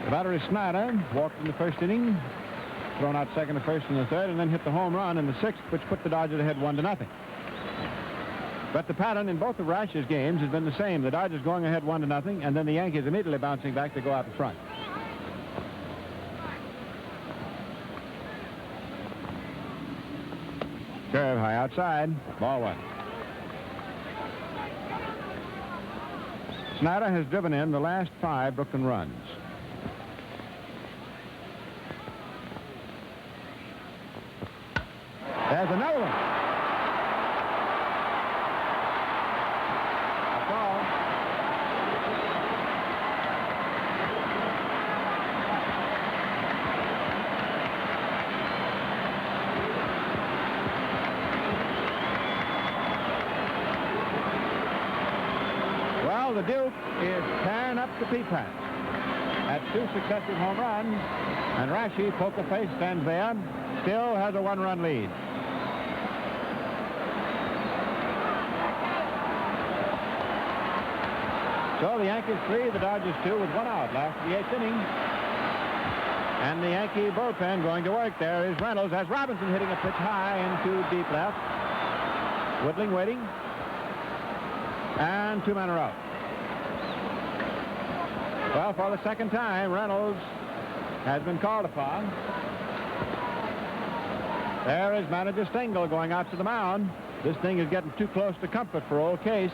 The batter is Snyder. Walked in the first inning, thrown out second to first in the 3rd, and then hit the home run in the 6th, which put the Dodgers ahead 1-0. But the pattern in both of Rash's games has been the same. The Dodgers going ahead 1-0, and then the Yankees immediately bouncing back to go out in front. Curve high outside, ball 1. Snyder has driven in the last 5 Brooklyn runs. There's another one. A ball. Well, the Duke is tearing up the Peapots at 2 successive home runs, and Rashi, poker face, stands there, still has a 1-run lead. So the Yankees 3, the Dodgers 2 with 1 out last of the 8th inning. And the Yankee bullpen going to work. There is Reynolds as Robinson hitting a pitch high into deep left. Woodling waiting. And 2 men are out. Well, for the second time, Reynolds has been called upon. There is manager Stengel going out to the mound. This thing is getting too close to comfort for old Case.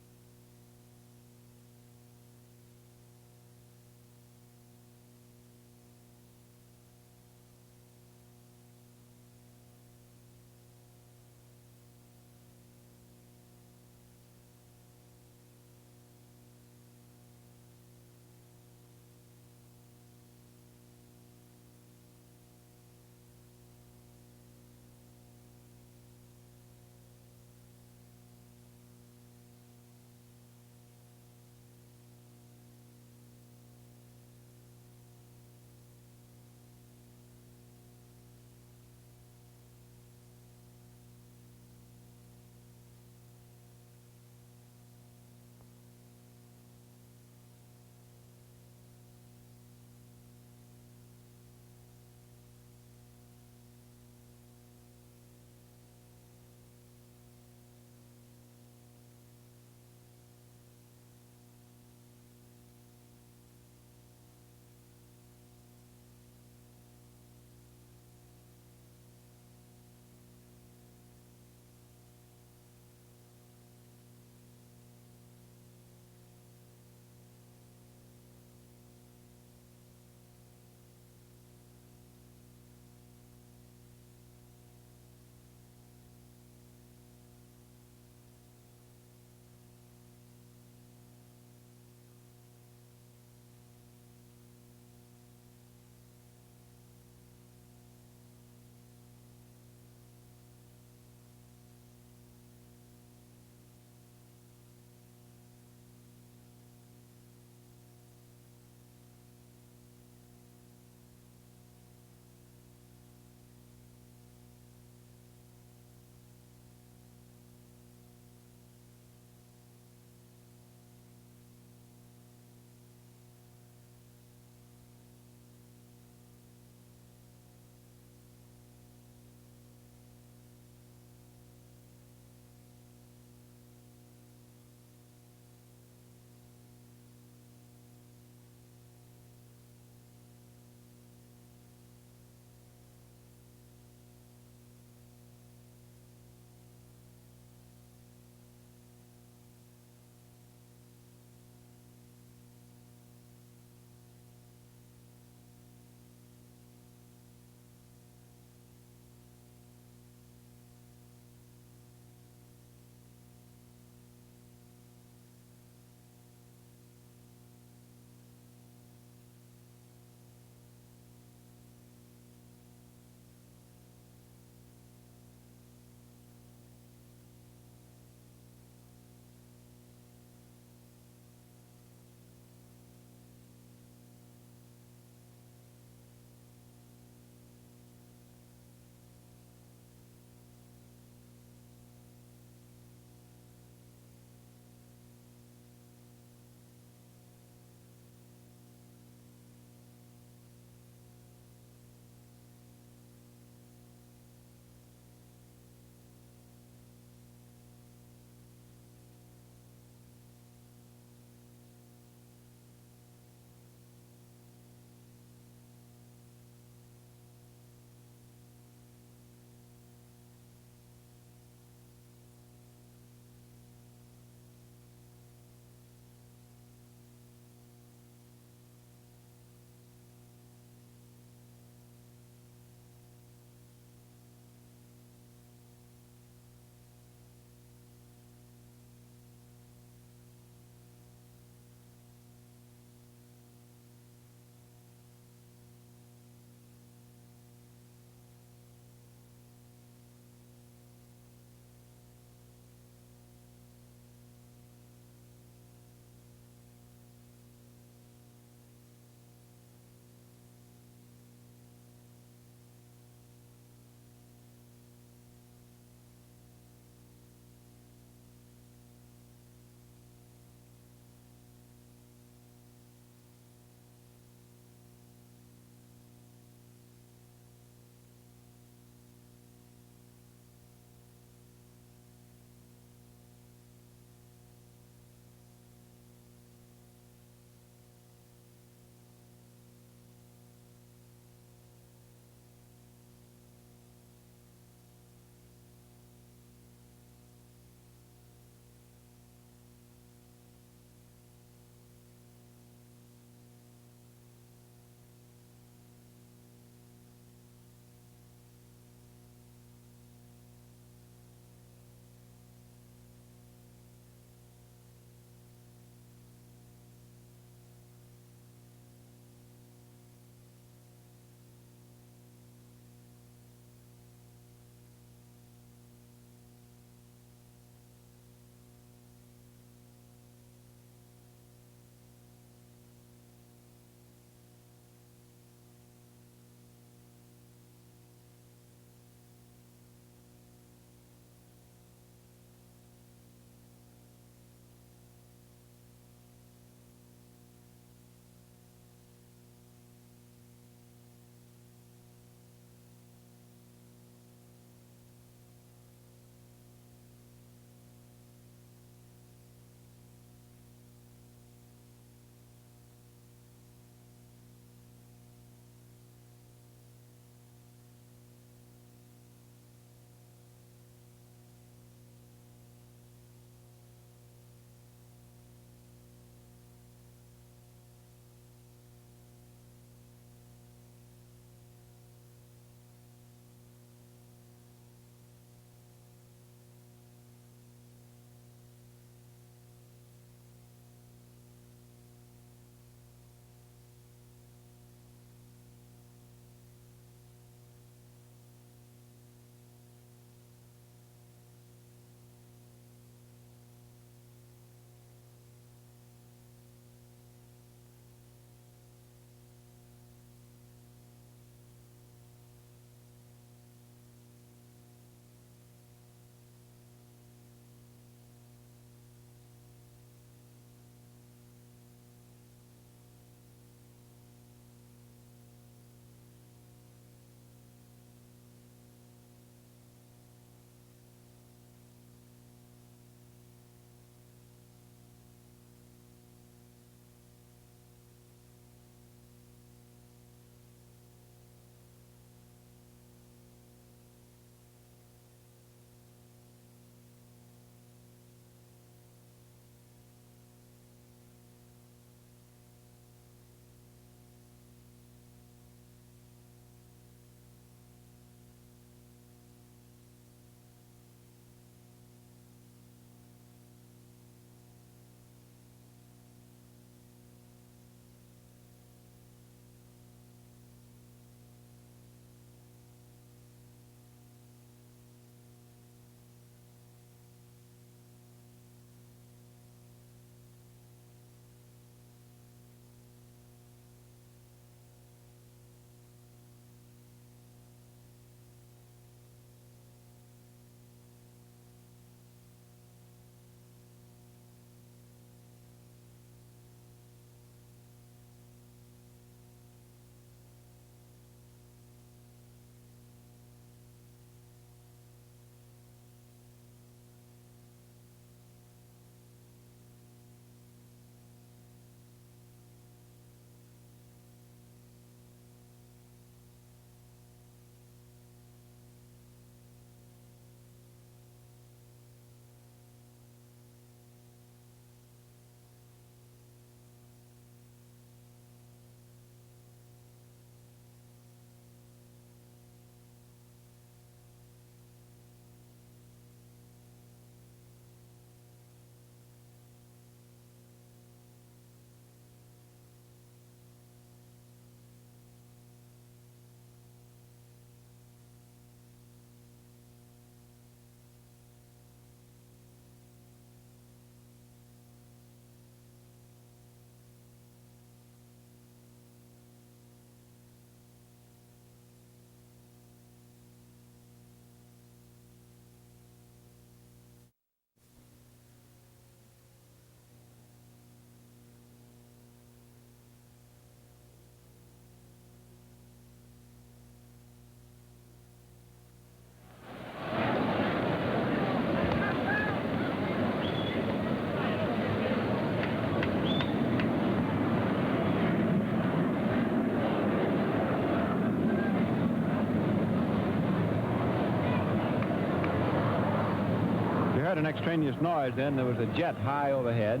heard an extraneous noise then. There was a jet high overhead.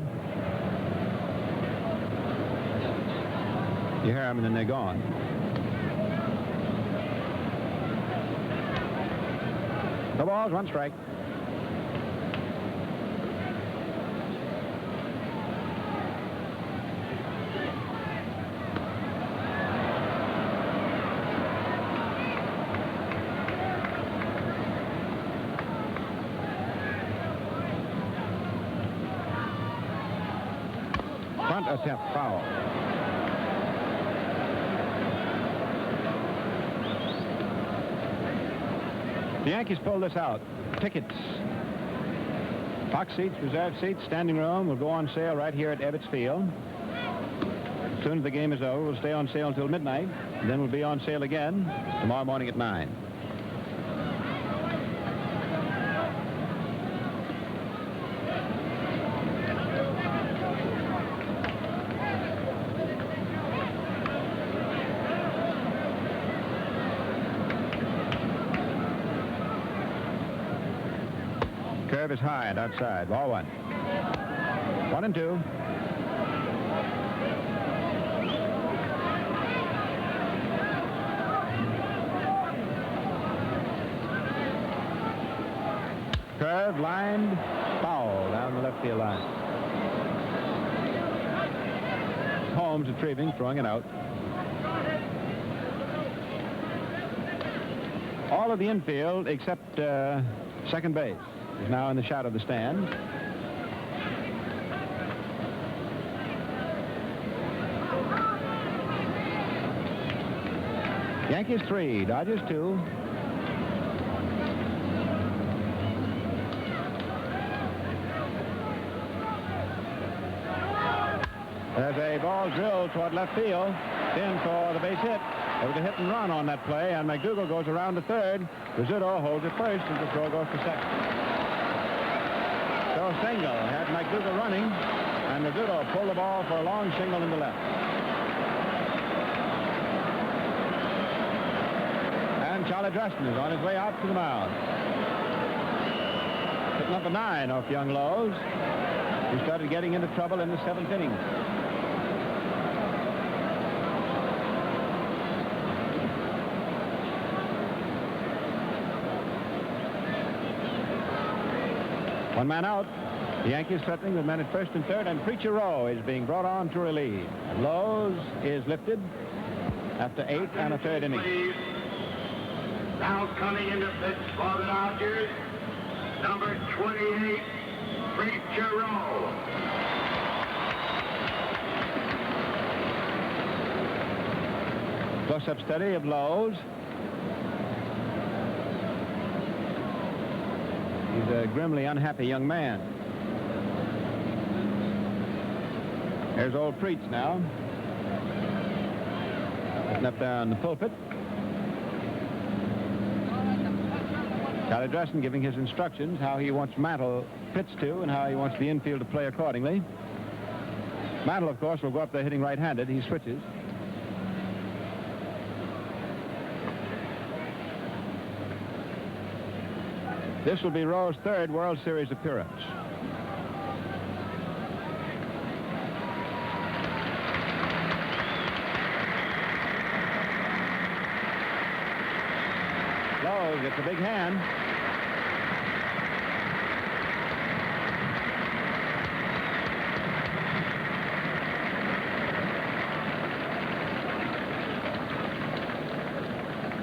You hear them and then they're gone. No balls, one strike. Front attempt, foul. The Yankees pull this out. Tickets, box seats, reserved seats, standing room will go on sale right here at Ebbets Field. As soon as the game is over, we'll stay on sale until midnight. Then we'll be on sale again tomorrow morning at 9. Curve is high and outside. Ball one. 1-2. Curve, lined, foul down the left field line. Holmes retrieving, throwing it out. All of the infield except second base is now in the shadow of the stand. Yankees 3, Dodgers 2. There's a ball drilled toward left field. In for the base hit. There was a hit and run on that play, and McDougal goes around to third. Rizzuto holds it first, and the throw goes to second. So single had McDougal running, and Rizzuto pulled the ball for a long single in the left. And Charlie Dresden is on his way out to the mound. Hit number 9 off young Lowe's, who started getting into trouble in the 7th inning. One man out. The Yankees threatening with men at first and third, and Preacher Rowe is being brought on to relieve. Lowe's is lifted after 8 and a third innings. Now coming into pitch for the Dodgers, number 28, Preacher Rowe. Close-up study of Lowe's. He's a grimly unhappy young man. There's old Preach now. Sitting up there on the pulpit. Charlie Dresden giving his instructions, how he wants Mantle pitched to and how he wants the infield to play accordingly. Mantle, of course, will go up there hitting right-handed. He switches. This will be Rowe's 3rd World Series appearance. Lowe gets a big hand.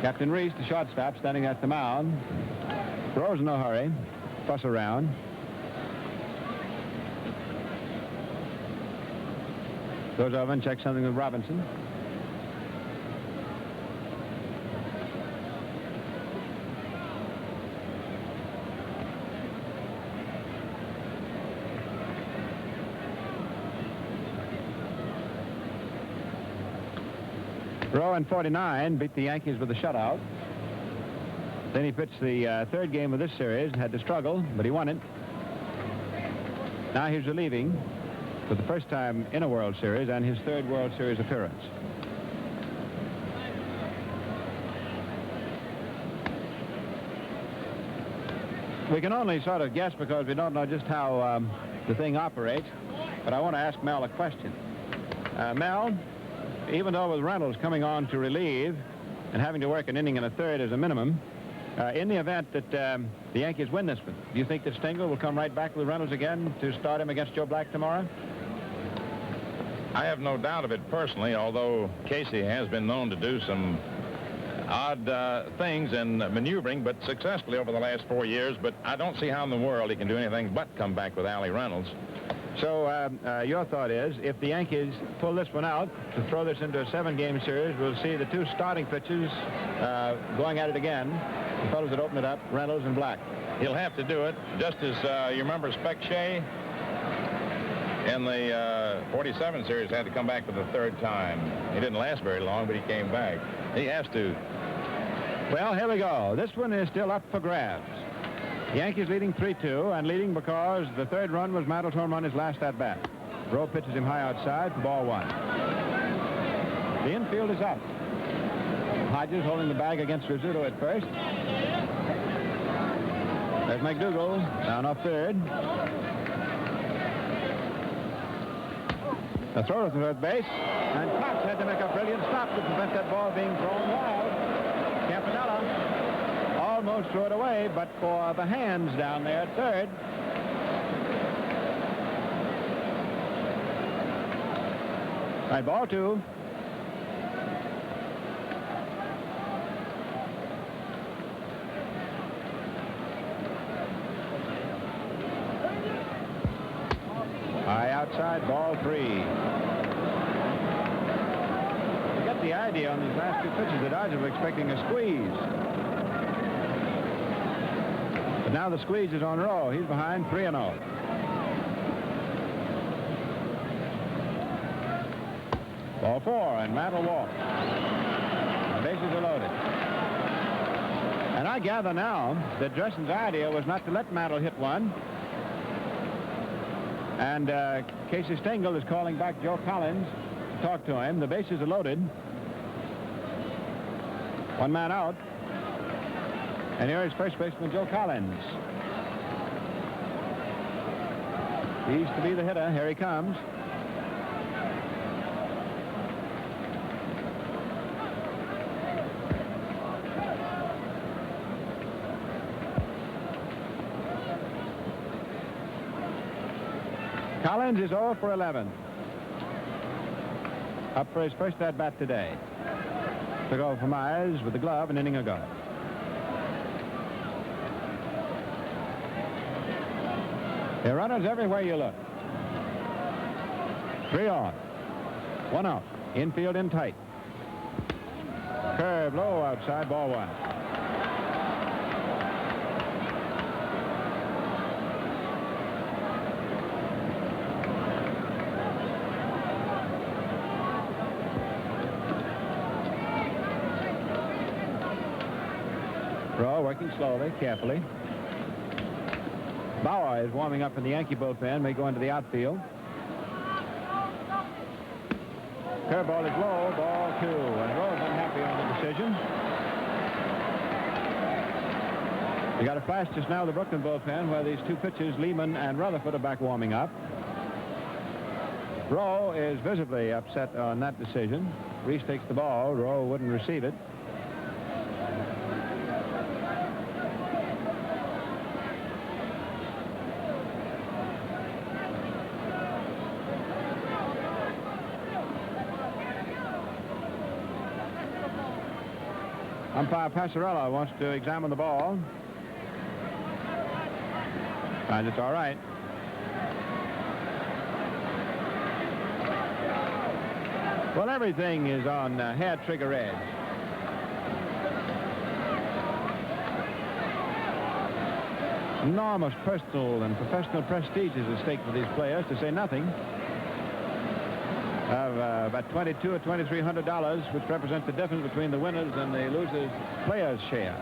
Captain Reese, the shortstop, standing at the mound. Rowe's in no hurry. Fuss around. Goes over and checks something with Robinson. Rowe in 49 beat the Yankees with a shutout. Then he pitched the 3rd game of this series, had to struggle, but he won it. Now he's relieving for the first time in a World Series and his 3rd World Series appearance. We can only sort of guess because we don't know just how the thing operates. But I want to ask Mel a question. Mel, even though with Reynolds coming on to relieve and having to work an inning and a third as a minimum, in the event that the Yankees win this one, do you think that Stengel will come right back with Reynolds again to start him against Joe Black tomorrow? I have no doubt of it personally, although Casey has been known to do some odd things in maneuvering, but successfully over the last 4 years. But I don't see how in the world he can do anything but come back with Allie Reynolds. So your thought is, if the Yankees pull this one out to throw this into a 7-game series, we'll see the 2 starting pitchers going at it again. The fellows that open it up, Reynolds and Black. He'll have to do it, just as you remember Spec Shea in the 47 series had to come back for the 3rd time. He didn't last very long, but he came back. He has to. Well, here we go. This one is still up for grabs. Yankees leading 3-2, and leading because the 3rd run was Mantle's home run his last at-bat. Rowe pitches him high outside for ball 1. The infield is up. Hodges holding the bag against Rizzuto at first. There's McDougal down off 3rd. The throw to third base, and Cox had to make a brilliant stop to prevent that ball being thrown wild. Campanella almost threw it away, but for the hands down there at 3rd. All right, ball 2. High outside, ball 3. You get the idea on these last 2 pitches. The Dodgers were expecting a squeeze. But now the squeeze is on Rowe. He's behind 3-0. Ball 4, and Mantle walks. The bases are loaded. And I gather now that Dressen's idea was not to let Mantle hit one. And Casey Stengel is calling back Joe Collins to talk to him. The bases are loaded. 1 man out. And here is first baseman Joe Collins. He's to be the hitter. Here he comes. Collins is 0 for 11. Up for his first at-bat today. Took over from Myers with the glove an inning ago. There are runners everywhere you look. 3 on. 1 out. Infield in tight. Curve low outside, ball 1. Rowe working slowly, carefully. Bauer is warming up in the Yankee bullpen, may go into the outfield. Curveball is low, ball 2, and Rowe's unhappy on the decision. We got a flash just now of the Brooklyn bullpen where these 2 pitchers, Lehman and Rutherford, are back warming up. Rowe is visibly upset on that decision. Reese takes the ball. Rowe wouldn't receive it. Umpire Passarella wants to examine the ball. Finds it's all right. Well, everything is on hair trigger edge. Enormous personal and professional prestige is at stake for these players, to say nothing of about $2,200 or $2,300, which represents the difference between the winners and the losers' players' share.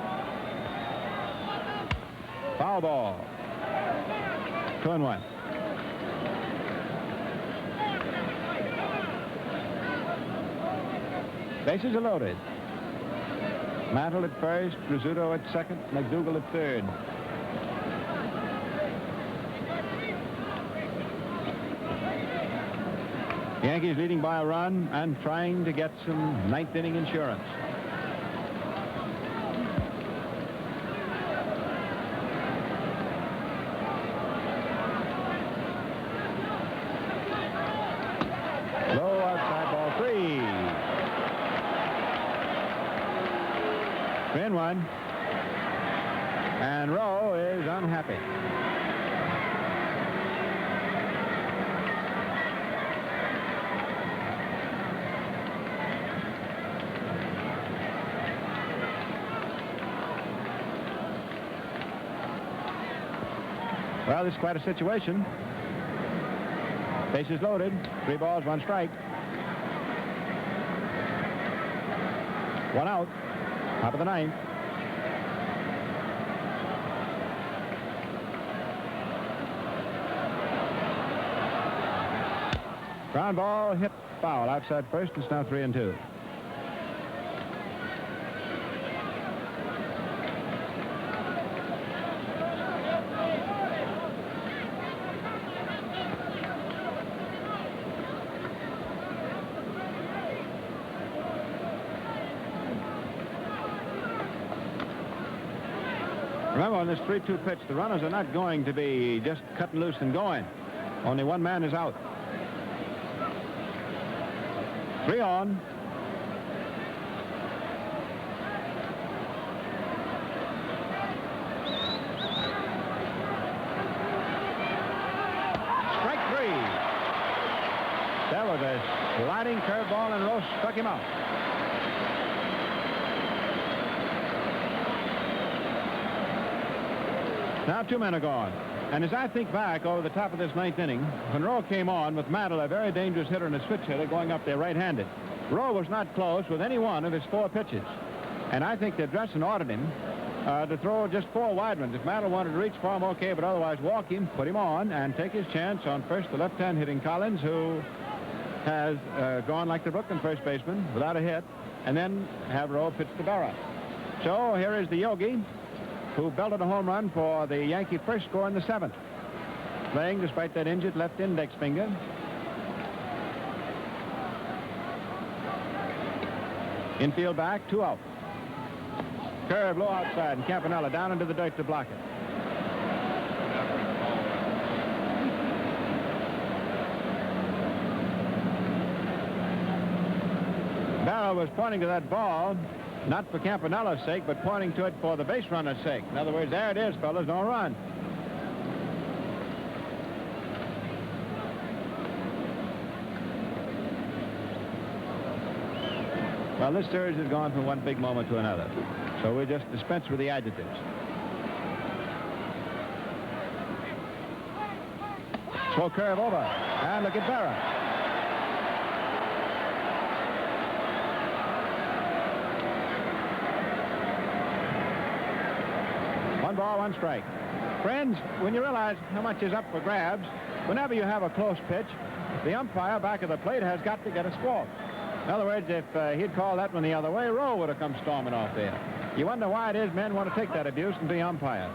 Foul ball. 2-1. Bases are loaded. Mantle at first, Rizzuto at second, McDougal at third. Yankees leading by a run and trying to get some ninth inning insurance. Low outside, ball 3. 3-1. And Rowe is unhappy. Well, this is quite a situation. Bases loaded. 3 balls, 1 strike. 1 out. Top of the 9th. Ground ball hit foul outside first. It's now 3-2. Remember, on this 3-2 pitch, the runners are not going to be just cutting loose and going. Only one man is out. 3 on. Strike 3. That was a sliding curveball, and Rowe struck him out. Now 2 men are gone. And as I think back over the top of this 9th inning, when Rowe came on with Mantle, a very dangerous hitter and a switch hitter going up there right-handed, Rowe was not close with any one of his 4 pitches. And I think that Dresden ordered him to throw just 4 wide ones. If Mantle wanted to reach for him, okay, but otherwise walk him, put him on, and take his chance on first the left-hand hitting Collins, who has gone like the Brooklyn first baseman without a hit, and then have Rowe pitch to Berra. So here is the Yogi, who belted a home run for the Yankee first score in the 7th. Playing despite that injured left index finger. Infield back, 2 out. Curve low outside, and Campanella down into the dirt to block it. Barrow was pointing to that ball, not for Campanella's sake, but pointing to it for the base runner's sake. In other words, there it is, fellas, don't run. Well, this series has gone from one big moment to another, so we just dispense with the adjectives. Slow curve over, and look at Berra. One ball, 1 strike. Friends, when you realize how much is up for grabs, whenever you have a close pitch, the umpire back of the plate has got to get a squawk. In other words, if he'd called that one the other way, Rowe would have come storming off there. You wonder why it is men want to take that abuse and be umpires.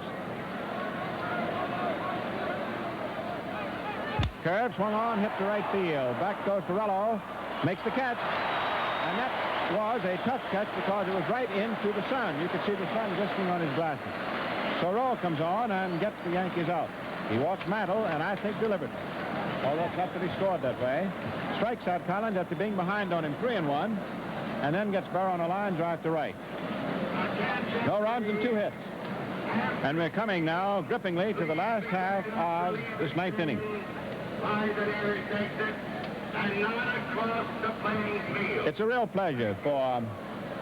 Curve swung on, hit to right field. Back goes Torello, makes the catch, and that was a tough catch because it was right into the sun. You could see the sun glistening on his glasses. So Rowe comes on and gets the Yankees out. He walks Mantle, and I think deliberately, although it's not to be scored that way. Strikes out Collins after being behind on him 3-1, and then gets Barrow on a line drive to right. No runs and 2 hits. And we're coming now grippingly to the last half of this 9th inning. It's a real pleasure for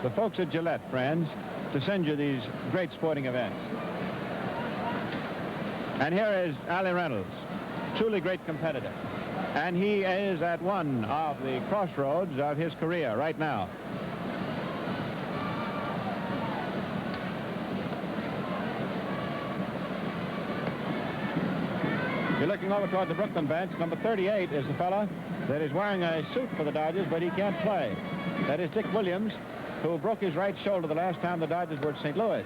the folks at Gillette, friends, to send you these great sporting events. And here is Allie Reynolds, truly great competitor. And he is at one of the crossroads of his career right now. You're looking over toward the Brooklyn bench. Number 38 is the fella that is wearing a suit for the Dodgers, but he can't play. That is Dick Williams, who broke his right shoulder the last time the Dodgers were at St. Louis.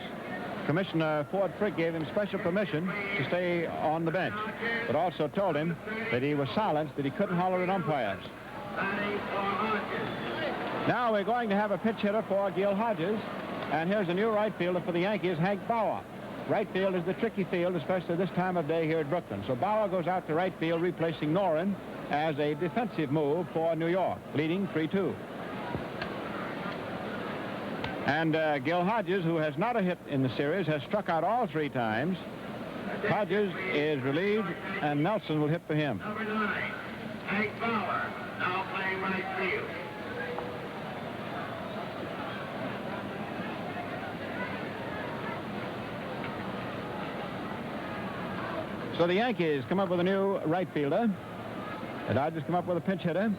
Commissioner Ford Frick gave him special permission to stay on the bench, but also told him that he was silenced, that he couldn't holler at umpires. Now we're going to have a pitch hitter for Gil Hodges. And here's a new right fielder for the Yankees, Hank Bauer. Right field is the tricky field, especially this time of day here at Brooklyn. So Bauer goes out to right field, replacing Noren as a defensive move for New York, leading 3-2. And Gil Hodges, who has not a hit in the series, has struck out all 3 times. Hodges is relieved, and Nelson will hit for him. Number 9, Hank Bauer, now playing right field. So the Yankees come up with a new right fielder. The Dodgers come up with a pinch hitter.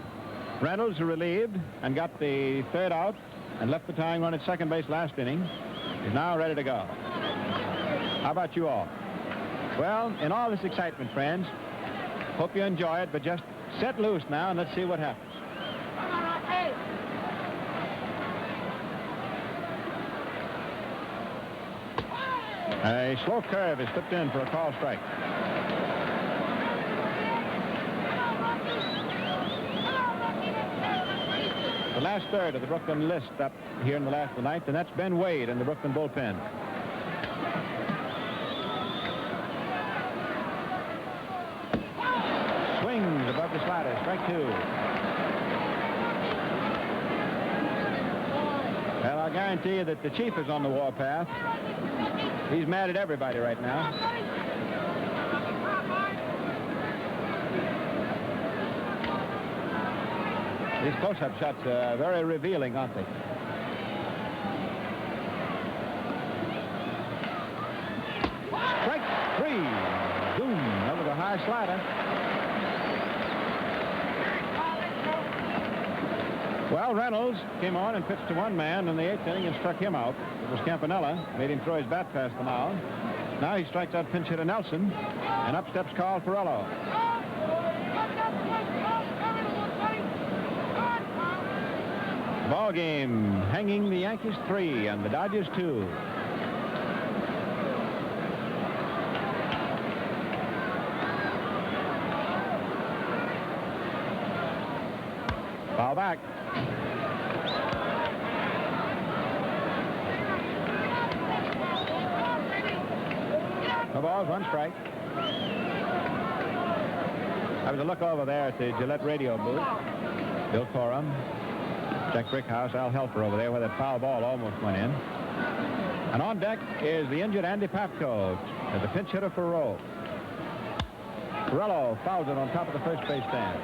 Reynolds, relieved and got the 3rd out and left the tying run at second base last inning, is now ready to go. How about you all? Well, in all this excitement, friends, hope you enjoy it, but just set loose now and let's see what happens. A slow curve is slipped in for a call strike. The last third of the Brooklyn list up here in the last of the ninth, and that's Ben Wade in the Brooklyn bullpen. Swings above the slider, strike 2. Well, I'll guarantee you that the chief is on the warpath. He's mad at everybody right now. These close-up shots are very revealing, aren't they? Strike 3. Boom, over the high slider. Well, Reynolds came on and pitched to one man in the 8th inning and struck him out. It was Campanella, made him throw his bat past the mound. Now he strikes out pinch hitter Nelson, and up steps Carl Ferrello. Ball game hanging, the Yankees 3 and the Dodgers 2. Foul back. No balls, 1 strike. I was a look over there at the Gillette radio booth. Bill Corum, Jack Brickhouse, Al Helfer over there where that foul ball almost went in. And on deck is the injured Andy Pafko as a pinch hitter for Rowe. Ferrello fouls it on top of the first base stand.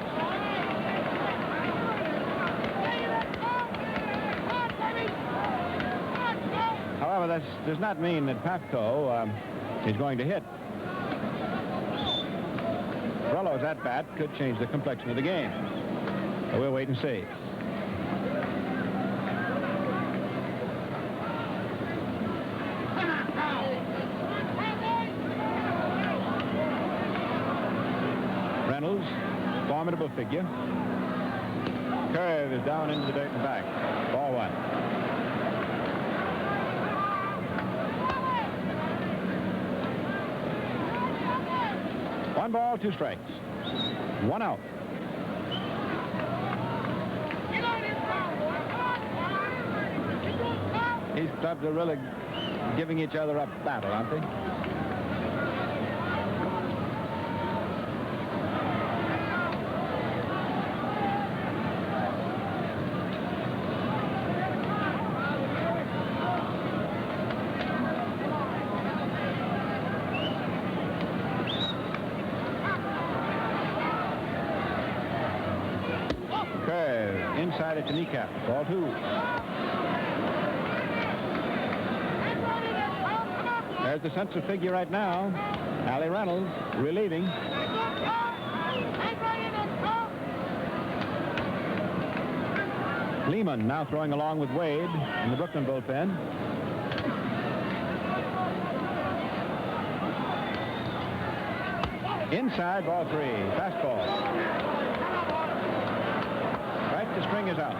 However, that does not mean that Pafko is going to hit. Ferrello's at bat could change the complexion of the game. So we'll wait and see. Reynolds, formidable figure. Curve is down into the dirt and back. Ball 1. One ball, 2 strikes. 1 out. These clubs are really giving each other a battle, aren't they? Curve inside at the kneecap. Ball 2. There's the central figure right now, Allie Reynolds, relieving. Lehman now throwing along with Wade in the Brooklyn bullpen. Inside, ball 3, fastball. Right, the string is out.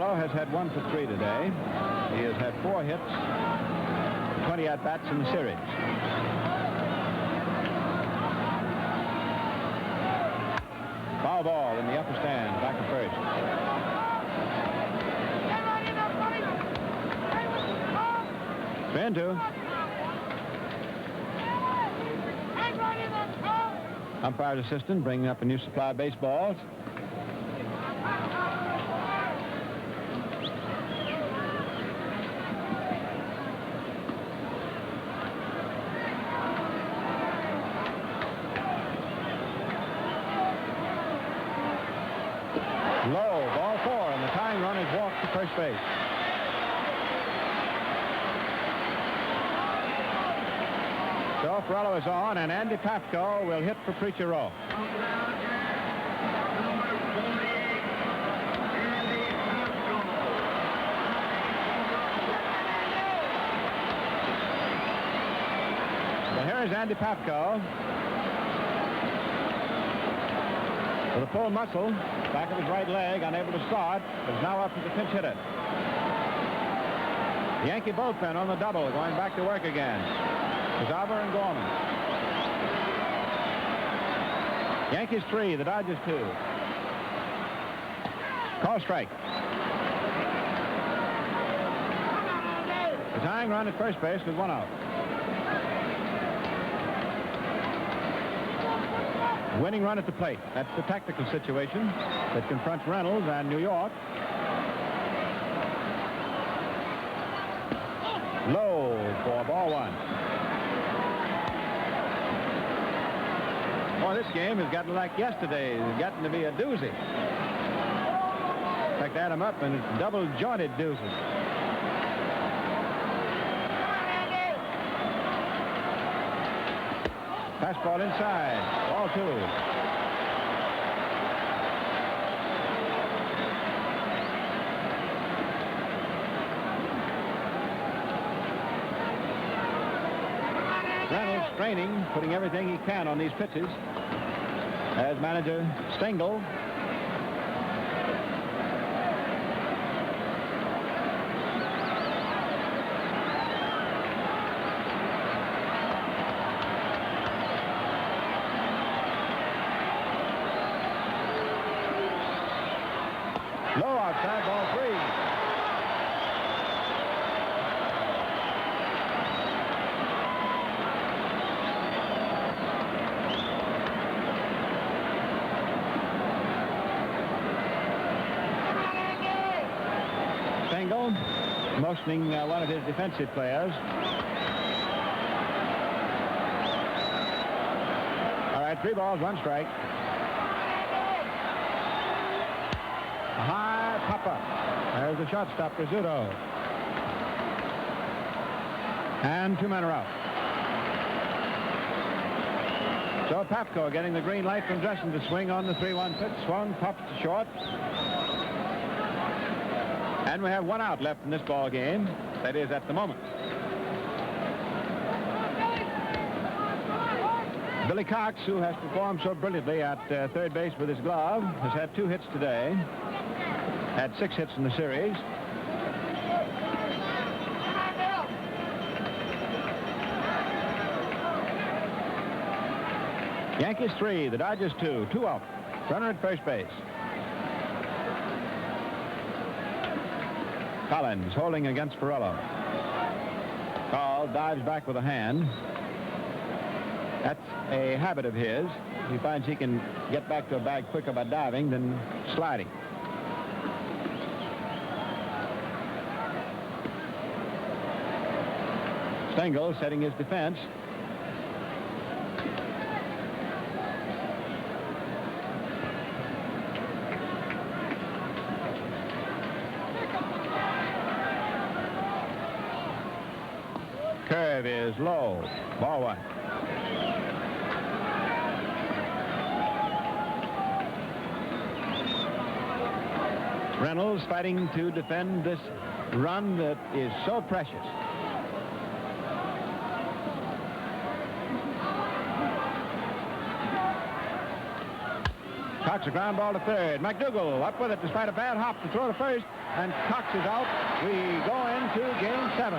Has had 1 for 3 today. He has had 4 hits, 20 at-bats in the series. Foul ball in the upper stand, back at first. Spin two. Umpire's assistant bringing up a new supply of baseballs. Low, ball 4, and the tying run is walked to first base. So Ferrello is on, and Andy Pafko will hit for Preacher Row. Well, here is Andy Pafko. With a pulled muscle, back of his right leg, unable to start, but is now up as a pinch hitter. The Yankee bullpen on the double, going back to work again. Zauber and Gorman. Yankees 3, the Dodgers 2. Call strike. The tying run at first base with 1 out. Winning run at the plate. That's the tactical situation that confronts Reynolds and New York. Low for ball 1. Boy, this game has gotten like yesterday. It's gotten to be a doozy. In fact, add them up, and it's double-jointed deuces. Fastball inside. Ball 2. Reynolds straining, putting everything he can on these pitches. As manager Stengel. Low outside, ball 3. Stengel motioning one of his defensive players. All right, 3 balls, 1 strike. A high pop-up. There's the shortstop, Rizzuto. And 2 men are out. So Pafko getting the green light from Dressen to swing on the 3-1 pitch. Swung, popped to short. And we have 1 out left in this ball game. That is at the moment. Billy Cox, who has performed so brilliantly at third base with his glove, has had 2 hits today. Had 6 hits in the series. Yankees 3, the Dodgers 2. 2 out. Runner at first base. Collins holding against Ferrello. Carl dives back with a hand. That's a habit of his. He finds he can get back to a bag quicker by diving than sliding. Stengel setting his defense. Curve is low. Ball 1. Reynolds fighting to defend this run that is so precious. Cox a ground ball to third. McDougal up with it despite a bad hop to throw to first. and Cox is out. We go into Game 7.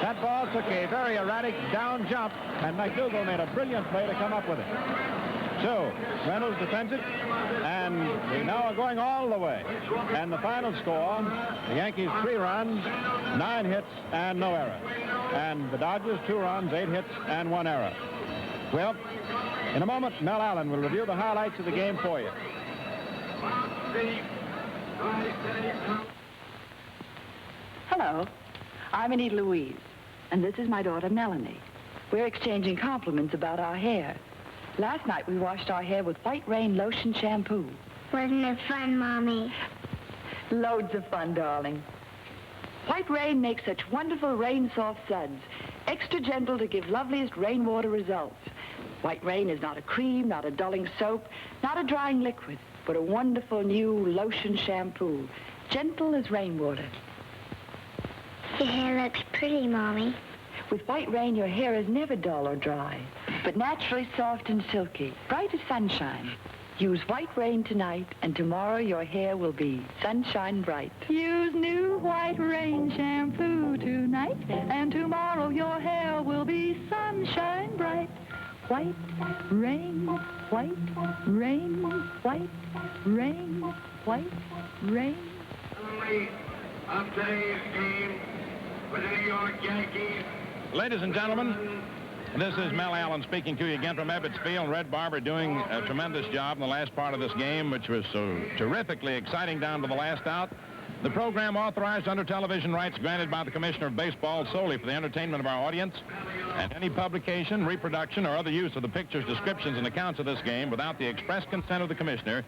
That ball took a very erratic down jump, and McDougal made a brilliant play to come up with it. So, Reynolds defends it, and we now are going all the way. And the final score, the Yankees 3 runs, 9 hits, and no error. And the Dodgers 2 runs, 8 hits, and 1 error. Well, in a moment, Mel Allen will review the highlights of the game for you. Hello, I'm Anita Louise, and this is my daughter, Melanie. We're exchanging compliments about our hair. Last night, we washed our hair with White Rain Lotion Shampoo. Wasn't it fun, Mommy? Loads of fun, darling. White Rain makes such wonderful rain-soft suds, extra gentle to give loveliest rainwater results. White Rain is not a cream, not a dulling soap, not a drying liquid, but a wonderful new lotion shampoo, gentle as rainwater. Your hair looks pretty, Mommy. With White Rain, your hair is never dull or dry, but naturally soft and silky, bright as sunshine. Use White Rain tonight, and tomorrow your hair will be sunshine bright. Use new White Rain shampoo tonight, and tomorrow your hair will be sunshine bright. White Rain, White Rain, White Rain, White Rain. Of today's game with the New York Yankees. Ladies and gentlemen, this is Mel Allen speaking to you again from Ebbets Field. Red Barber doing a tremendous job in the last part of this game, which was so terrifically exciting down to the last out. The program authorized under television rights granted by the Commissioner of Baseball solely for the entertainment of our audience, and any publication, reproduction, or other use of the pictures, descriptions, and accounts of this game without the express consent of the Commissioner